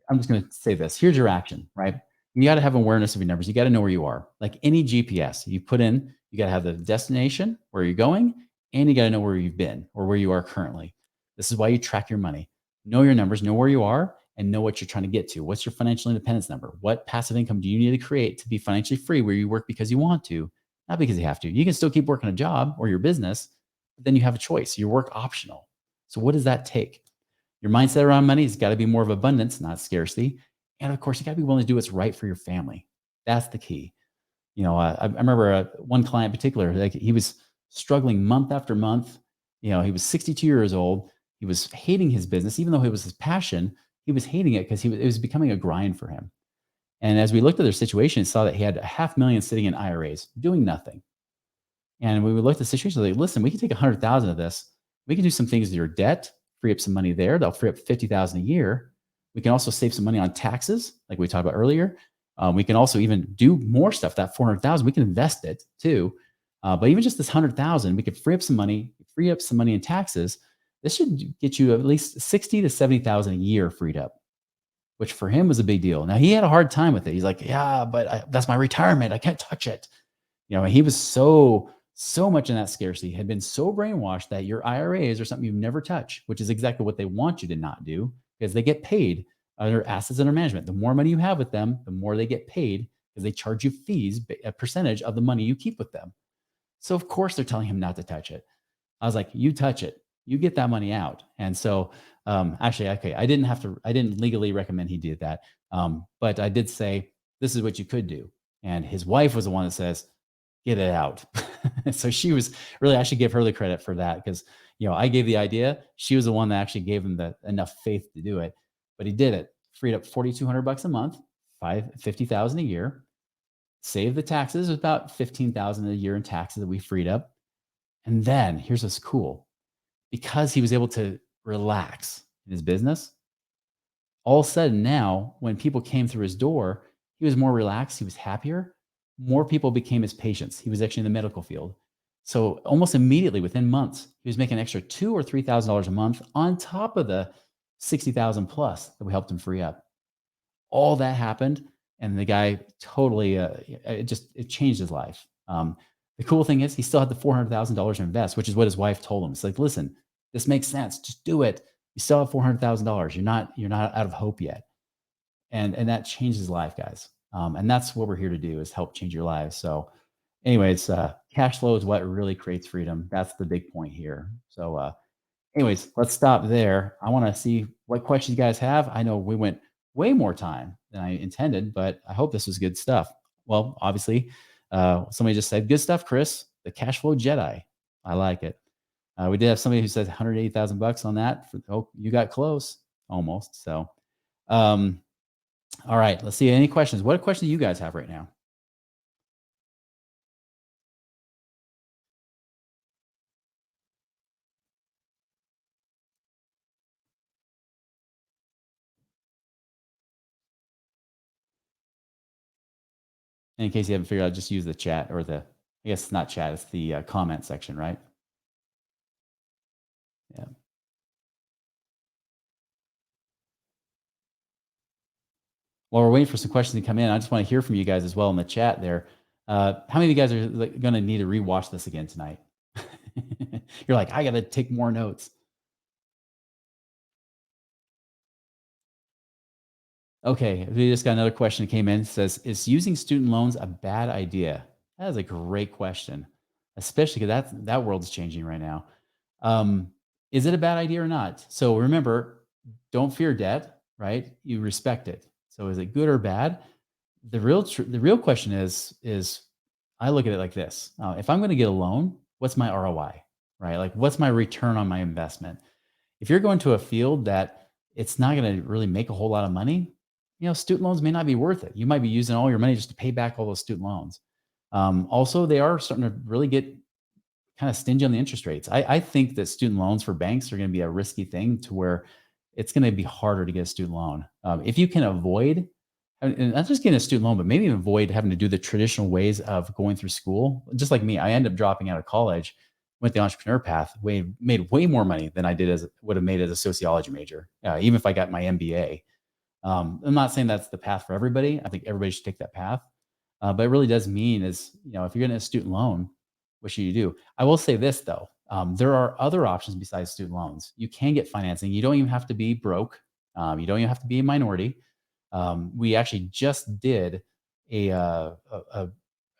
I'm just gonna say this. Here's your action, right? You got to have awareness of your numbers. You got to know where you are. Like any GPS, you put in, you got to have the destination, where you're going, and you got to know where you've been or where you are currently. This is why you track your money. Know your numbers, know where you are, and know what you're trying to get to. What's your financial independence number? What passive income do you need to create to be financially free where you work because you want to, not because you have to? You can still keep working a job or your business, but then you have a choice. Your work optional. So what does that take? Your mindset around money has got to be more of abundance, not scarcity. And of course, you got to be willing to do what's right for your family. That's the key. I remember one client in particular, like he was struggling month after month. He was 62 years old. He was hating his business, even though it was his passion. He was hating it because it was becoming a grind for him. And as we looked at their situation, saw that he had 500,000 sitting in IRAs, doing nothing. And we would look at the situation like, listen, we can take 100,000 of this. We can do some things with your debt, free up some money there. They'll free up 50,000 a year. We can also save some money on taxes, like we talked about earlier. We can also even do more stuff. That 400,000, we can invest it too. But even just this 100,000, we could free up some money in taxes. This should get you at least 60 to 70,000 a year freed up, which for him was a big deal. Now he had a hard time with it. He's like, yeah, but that's my retirement. I can't touch it. And he was so much in that scarcity, had been so brainwashed that your IRAs are something you never touch, which is exactly what they want you to not do because they get paid under assets under management. The more money you have with them, the more they get paid because they charge you fees, a percentage of the money you keep with them. So of course they're telling him not to touch it. I was like, you touch it, you get that money out. And so actually, okay, I didn't legally recommend he did that. But I did say, this is what you could do. And his wife was the one that says, get it out. So she was really, I should give her the credit for that because, I gave the idea. She was the one that actually gave him the enough faith to do it, but he did it, freed up 4,200 bucks a month, 50,000 a year, saved the taxes, about 15,000 a year in taxes that we freed up. And then here's what's cool, because he was able to relax in his business, all of a sudden now, when people came through his door, he was more relaxed, he was happier. More people became his patients. He was actually in the medical field. So almost immediately, within months, he was making an extra $2,000 or $3,000 a month on top of the 60,000 plus that we helped him free up. All that happened, and the guy totally, it changed his life. The cool thing is, he still had the $400,000 to invest, which is what his wife told him. It's like, listen, this makes sense. Just do it. You still have $400,000. You're not out of hope yet, and that changed his life, guys. And that's what we're here to do, is help change your lives. So, anyways, cash flow is what really creates freedom. That's the big point here. So, anyways, let's stop there. I want to see what questions you guys have. I know we went way more time than I intended, but I hope this was good stuff. Well, obviously, somebody just said, good stuff, Chris, the cash flow Jedi. I like it. We did have somebody who said 180,000 bucks on that. Oh, you got close almost. So, um, all right, let's see. Any questions? What questions do you guys have right now? And in case you haven't figured out, just use the chat or I guess it's not chat, it's the comment section, right? Yeah. While we're waiting for some questions to come in, I just want to hear from you guys as well in the chat there. How many of you guys are like, going to need to rewatch this again tonight? You're like, I got to take more notes. Okay, we just got another question that came in. It says, "Is using student loans a bad idea?" That is a great question, especially because that world is changing right now. Um, is it a bad idea or not? So remember, don't fear debt, right? You respect it. So is it good or bad? The real question is I look at it like this: if I'm going to get a loan, what's my ROI, right? Like, what's my return on my investment? If you're going to a field that it's not going to really make a whole lot of money, student loans may not be worth it. You might be using all your money just to pay back all those student loans. Also, they are starting to really get kind of stingy on the interest rates. I think that student loans for banks are going to be a risky thing to where it's going to be harder to get a student loan. If you can avoid, and not just getting a student loan, but maybe even avoid having to do the traditional ways of going through school. Just like me, I ended up dropping out of college, went the entrepreneur path, made way more money than I did as would have made as a sociology major, even if I got my MBA. I'm not saying that's the path for everybody. I think everybody should take that path. But it really does mean is, if you're getting a student loan, what should you do? I will say this though. There are other options besides student loans. You can get financing. You don't even have to be broke. You don't even have to be a minority. We actually just did a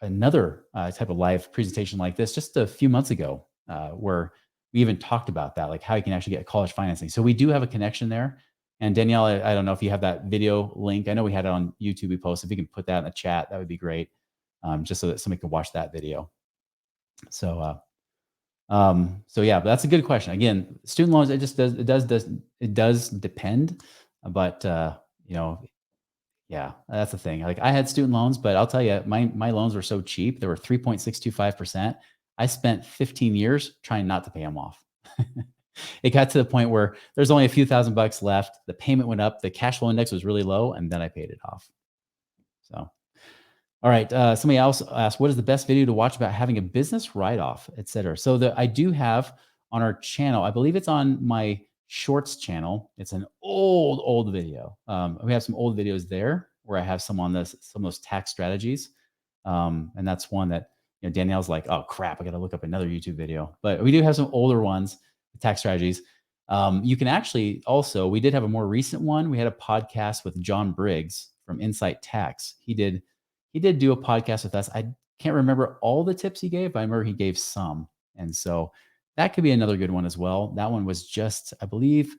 another type of live presentation like this just a few months ago, where we even talked about that, like how you can actually get college financing. So we do have a connection there. And Danielle, I don't know if you have that video link. I know we had it on YouTube. We posted. If you can put that in the chat, that would be great, just so that somebody could watch that video. So, so yeah, but that's a good question. Again, student loans, it does depend, but you know, yeah, that's the thing. Like I had student loans, but I'll tell you, my loans were so cheap. They were 3.625%. I spent 15 years trying not to pay them off. It got to the point where there's only a few thousand bucks left. The payment went up. The cash flow index was really low, and then I paid it off. So, all right. Somebody else asked, "What is the best video to watch about having a business write-off, et cetera?" So I do have on our channel. I believe it's on my Shorts channel. It's an old video. We have some old videos there where I have some of those tax strategies, and that's one that Danielle's like, "Oh crap, I got to look up another YouTube video." But we do have some older ones, tax strategies. You can actually also, we did have a more recent one. We had a podcast with John Briggs from Insight Tax. He did do a podcast with us. I can't remember all the tips he gave, but I remember he gave some. And so that could be another good one as well. That one was just, I believe,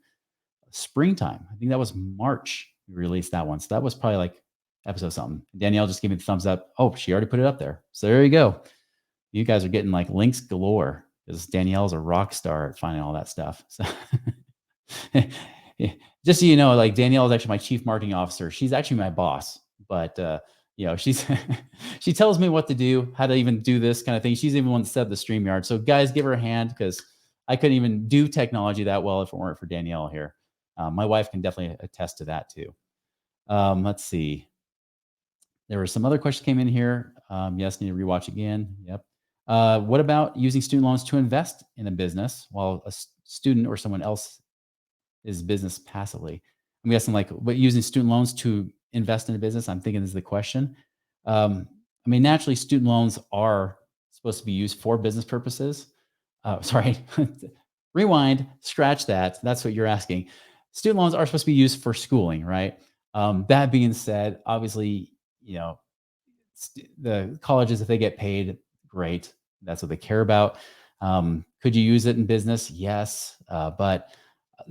springtime. I think that was March we released that one. So that was probably like episode something. Danielle just gave me the thumbs up. Oh, she already put it up there. So there you go. You guys are getting like links galore because Danielle's a rock star at finding all that stuff. So just so you know, like Danielle is actually my chief marketing officer. She's actually my boss, but she's she tells me what to do, how to even do this kind of thing. She's even one that set up the StreamYard. So guys, give her a hand because I couldn't even do technology that well if it weren't for Danielle here. My wife can definitely attest to that too. Let's see. There were some other questions came in here. Yes, need to rewatch again. Yep. What about using student loans to invest in a business while a student or someone else is business passively? I'm guessing like what using student loans to invest in a business. I'm thinking is the question. I mean, naturally, student loans are supposed to be used for business purposes. Sorry, rewind, scratch that. That's what you're asking. Student loans are supposed to be used for schooling, right? That being said, obviously, the colleges, if they get paid, great. That's what they care about. Could you use it in business? Yes, but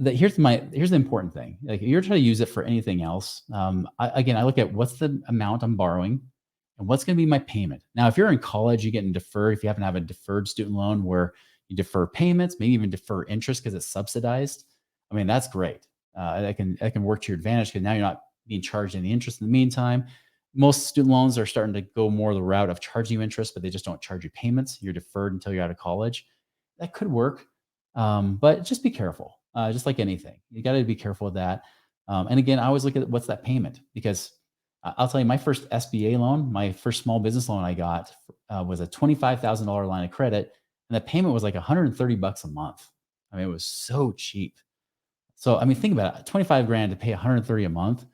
here's the important thing. Like if you're trying to use it for anything else, I look at what's the amount I'm borrowing and what's going to be my payment. Now, if you're in college, you get deferred. If you happen to have a deferred student loan where you defer payments, maybe even defer interest because it's subsidized. I mean, that's great. That can work to your advantage because now you're not being charged any interest in the meantime. Most student loans are starting to go more the route of charging you interest, but they just don't charge you payments. You're deferred until you're out of college. That could work, but just be careful. Just like anything, you got to be careful with that. And again, I always look at what's that payment because I'll tell you, my first SBA loan, my first small business loan I got was a $25,000 line of credit, and the payment was like 130 bucks a month. I mean, it was so cheap. So, I mean, think about it, 25 grand to pay 130 a month.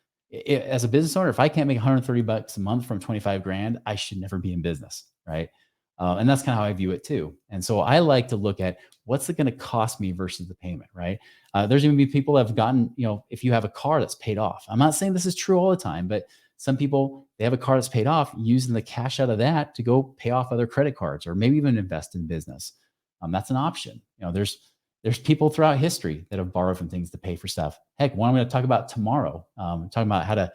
As a business owner, if I can't make 130 bucks a month from 25 grand, I should never be in business, right? And that's kind of how I view it too. And so I like to look at what's it going to cost me versus the payment, right? There's going to be people that have gotten, if you have a car that's paid off. I'm not saying this is true all the time, but some people, they have a car that's paid off, using the cash out of that to go pay off other credit cards or maybe even invest in business. That's an option. There's people throughout history that have borrowed from things to pay for stuff. Heck, one I'm going to talk about tomorrow. Talking about how to,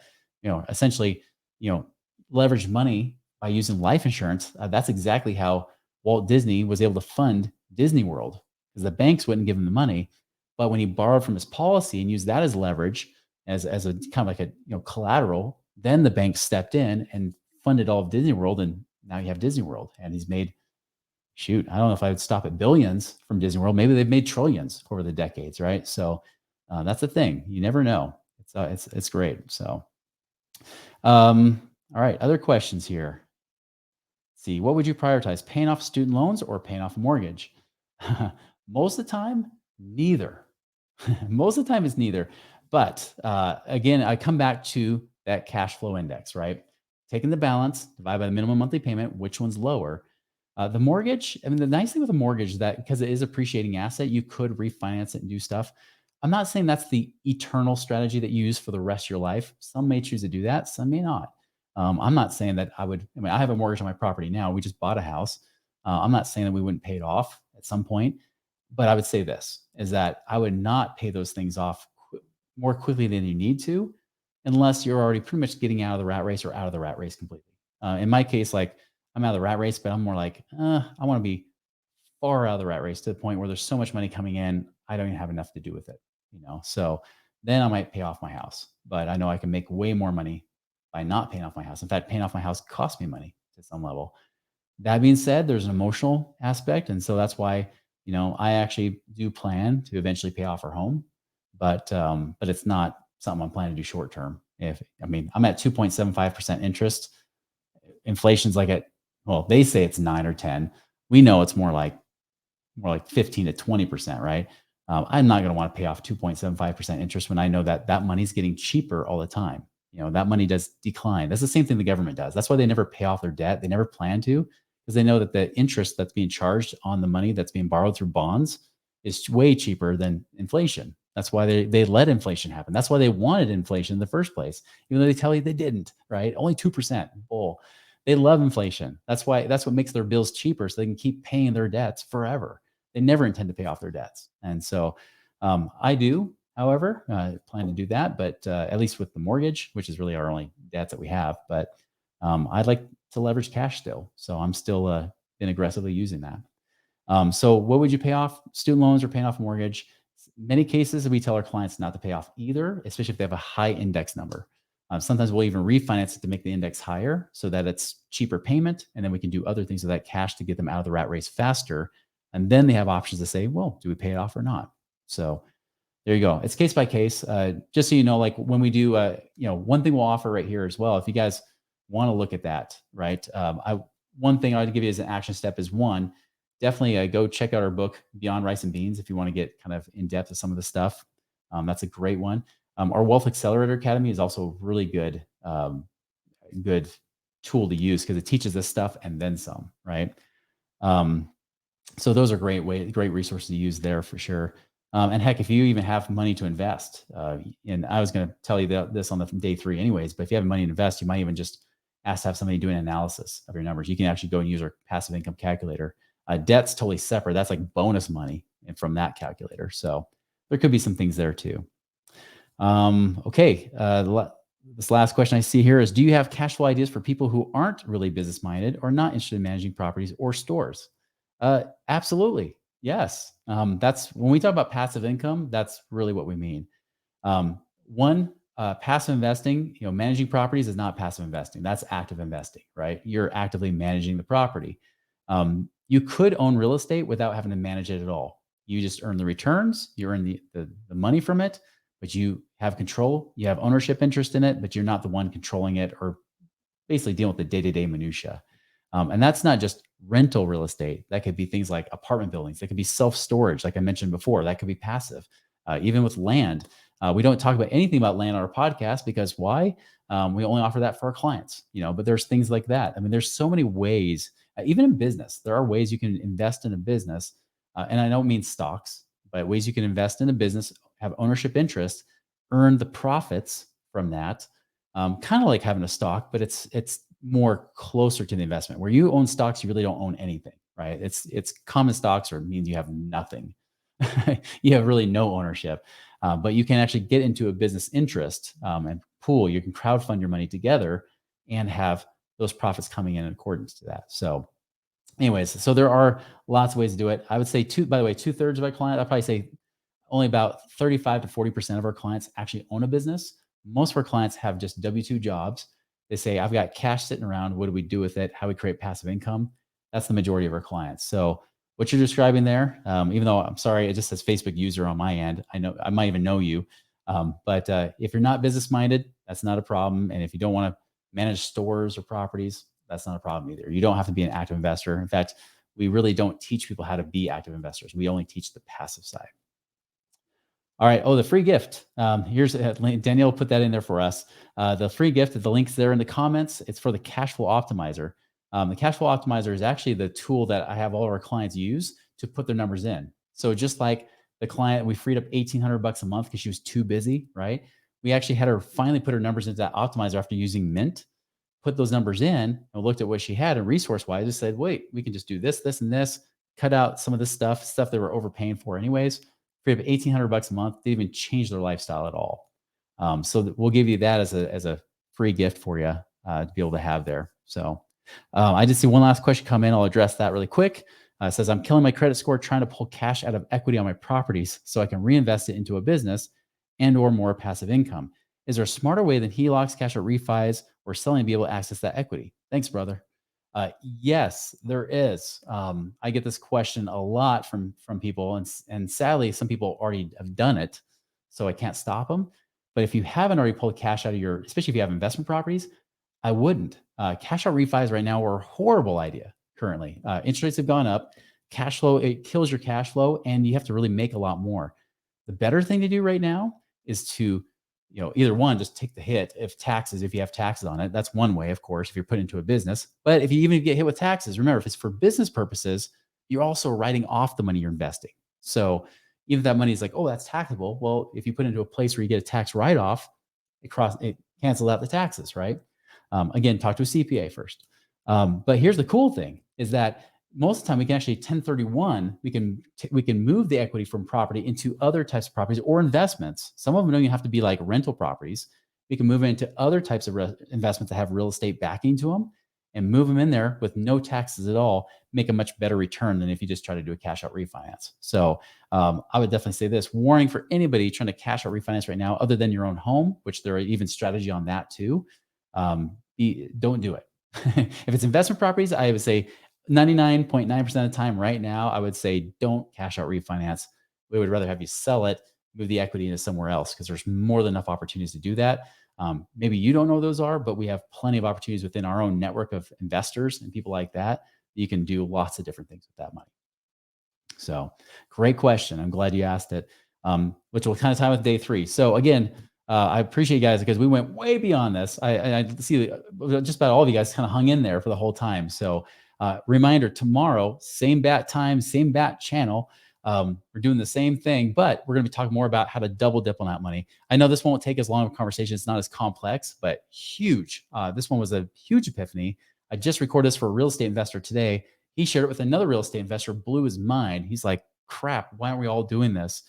essentially, you know, leverage money by using life insurance. That's exactly how Walt Disney was able to fund Disney World, because the banks wouldn't give him the money, but when he borrowed from his policy and used that as leverage, as a kind of like a collateral, then the bank stepped in and funded all of Disney World, and now you have Disney World, and he's made, shoot, I don't know if I would stop at billions from Disney World. Maybe they've made trillions over the decades, right? So that's the thing. You never know. It's great. So, all right. Other questions here. See, what would you prioritize? Paying off student loans or paying off a mortgage? Most of the time, neither. Most of the time, it's neither. But again, I come back to that cash flow index, right? Taking the balance, divide by the minimum monthly payment, which one's lower? The mortgage, I mean, the nice thing with a mortgage is that because it is appreciating asset, you could refinance it and do stuff. I'm not saying that's the eternal strategy that you use for the rest of your life. Some may choose to do that, some may not. I'm not saying that I would. I mean, I have a mortgage on my property now. We just bought a house. I'm not saying that we wouldn't pay it off at some point, but I would say this is that I would not pay those things off more quickly than you need to, unless you're already pretty much getting out of the rat race or out of the rat race completely. In my case, like I'm out of the rat race, but I'm more like, I want to be far out of the rat race to the point where there's so much money coming in, I don't even have enough to do with it, So then I might pay off my house, but I know I can make way more money by not paying off my house. In fact, paying off my house cost me money to some level. That being said, there's an emotional aspect, and so that's why I actually do plan to eventually pay off our home, but it's not something I'm planning to do short term. If I mean, I'm at 2.75% interest. Inflation's like at, well, they say it's 9 or 10. We know it's more like 15 to 20%, right? I'm not going to want to pay off 2.75% interest when I know that that money's getting cheaper all the time. That money does decline. That's the same thing the government does. That's why they never pay off their debt. They never plan to, because they know that the interest that's being charged on the money that's being borrowed through bonds is way cheaper than inflation. That's why they let inflation happen. That's why they wanted inflation in the first place, even though they tell you they didn't, right? Only 2%. Bull. They love inflation. That's what makes their bills cheaper, so they can keep paying their debts forever. They never intend to pay off their debts. And so I do, however, plan to do that, but at least with the mortgage, which is really our only debt that we have. But I'd like to leverage cash still. So I'm still been aggressively using that. So what would you pay off? Student loans or paying off a mortgage? Many cases, we tell our clients not to pay off either, especially if they have a high index number. Sometimes we'll even refinance it to make the index higher so that it's cheaper payment. And then we can do other things with that cash to get them out of the rat race faster. And then they have options to say, well, do we pay it off or not? So there you go. It's case by case. Just so you know, like when we do, one thing we'll offer right here as well, if you guys want to look at that, right? One thing I'd give you as an action step is one, definitely go check out our book, Beyond Rice and Beans, if you want to get kind of in depth with some of the stuff. That's a great one. Our Wealth Accelerator Academy is also a really good tool to use because it teaches this stuff and then some, right? So those are great resources to use there for sure. And heck, if you even have money to invest, and I was going to tell you this on the day 3 anyways, but if you have money to invest, you might even just ask to have somebody do an analysis of your numbers. You can actually go and use our passive income calculator. Debt's totally separate. That's like bonus money from that calculator. So there could be some things there too. Okay. This last question I see here is, do you have cash flow ideas for people who aren't really business minded or not interested in managing properties or stores? Absolutely. Yes. That's when we talk about passive income, that's really what we mean. One, passive investing, managing properties is not passive investing. That's active investing, right? You're actively managing the property. You could own real estate without having to manage it at all. You just earn the returns, you earn the money from it, but you have control, you have ownership interest in it, but you're not the one controlling it or basically dealing with the day-to-day minutia. And that's not just rental real estate. That could be things like apartment buildings. That could be self-storage, like I mentioned before. That could be passive. Even with land, we don't talk about anything about land on our podcast because why? We only offer that for our clients, But there's things like that. I mean, there's so many ways. Even in business, there are ways you can invest in a business, and I don't mean stocks, but ways you can invest in a business, have ownership interest, earn the profits from that, kind of like having a stock, but it's more closer to the investment. Where you own stocks, you really don't own anything, right? It's common stocks, or it means you have nothing. You have really no ownership, but you can actually get into a business interest and pool. You can crowdfund your money together and have those profits coming in accordance to that. So, anyways, so there are lots of ways to do it. I would say two. By the way, 2/3 of our clients, I'd probably say only about 35 to 40% of our clients actually own a business. Most of our clients have just W-2 jobs. They say, I've got cash sitting around. What do we do with it? How we create passive income? That's the majority of our clients. So what you're describing there, even though I'm sorry, it just says Facebook user on my end. I know I might even know you. But if you're not business minded, that's not a problem. And if you don't want to manage stores or properties, that's not a problem either. You don't have to be an active investor. In fact, we really don't teach people how to be active investors. We only teach the passive side. All right. Oh, the free gift. Here's Danielle put that in there for us. The free gift, the link's there in the comments. It's for the Cashflow Optimizer. The Cashflow Optimizer is actually the tool that I have all of our clients use to put their numbers in. So just like the client, we freed up $1,800 a month because she was too busy, right? We actually had her finally put her numbers into that optimizer after using Mint, put those numbers in and looked at what she had and resource wise, just said, wait, we can just do this, this, and this, cut out some of this stuff they were overpaying for anyways. Free up $1,800 a month, didn't even change their lifestyle at all. So we'll give you that as a free gift for you to be able to have there. So I just see one last question come in. I'll address that really quick. It says, I'm killing my credit score trying to pull cash out of equity on my properties so I can reinvest it into a business and or more passive income. Is there a smarter way than HELOCs, cash out refis, or selling to be able to access that equity? Thanks, brother. Yes, there is. I get this question a lot from people, and sadly, some people already have done it, so I can't stop them. But if you haven't already pulled cash out of your, especially if you have investment properties, I wouldn't. Cash out refis right now are a horrible idea currently. Interest rates have gone up. Cash flow, it kills your cash flow, and you have to really make a lot more. The better thing to do right now is to, either one, just take the hit if you have taxes on it. That's one way, of course, if you're put into a business. But if you even get hit with taxes, remember, if it's for business purposes, you're also writing off the money you're investing. So even if that money is like, oh, that's taxable. Well, if you put it into a place where you get a tax write-off, it cancels out the taxes, right? Again, talk to a CPA first. But here's the cool thing is that most of the time we can actually 1031, we can move the equity from property into other types of properties or investments. Some of them don't even have to be like rental properties. We can move it into other types of investments that have real estate backing to them and move them in there with no taxes at all, make a much better return than if you just try to do a cash out refinance. So I would definitely say this warning for anybody trying to cash out refinance right now, other than your own home, which there are even strategy on that too. Don't do it. If it's investment properties, I would say 99.9% of the time right now, I would say don't cash out refinance. We would rather have you sell it, move the equity into somewhere else because there's more than enough opportunities to do that. Maybe you don't know those are, but we have plenty of opportunities within our own network of investors and people like that. You can do lots of different things with that money. So great question. I'm glad you asked it, which will kind of tie with day 3. So again, I appreciate you guys because we went way beyond this. I see just about all of you guys kind of hung in there for the whole time. So reminder, tomorrow, same bat time, same bat channel. We're doing the same thing, but we're going to be talking more about how to double dip on that money. I know this won't take as long of a conversation. It's not as complex, but huge. This one was a huge epiphany. I just recorded this for a real estate investor today. He shared it with another real estate investor, blew his mind. He's like, crap, why aren't we all doing this?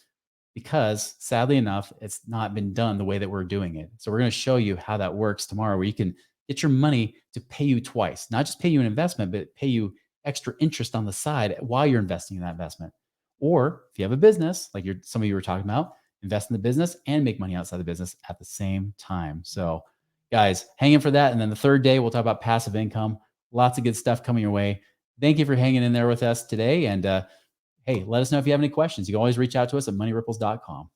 Because sadly enough, it's not been done the way that we're doing it. So we're going to show you how that works tomorrow, where you can get your money to pay you twice, not just pay you an investment, but pay you extra interest on the side while you're investing in that investment. Or if you have a business, like some of you were talking about, invest in the business and make money outside the business at the same time. So guys, hang in for that. And then the third day, we'll talk about passive income. Lots of good stuff coming your way. Thank you for hanging in there with us today. And hey, let us know if you have any questions. You can always reach out to us at moneyripples.com.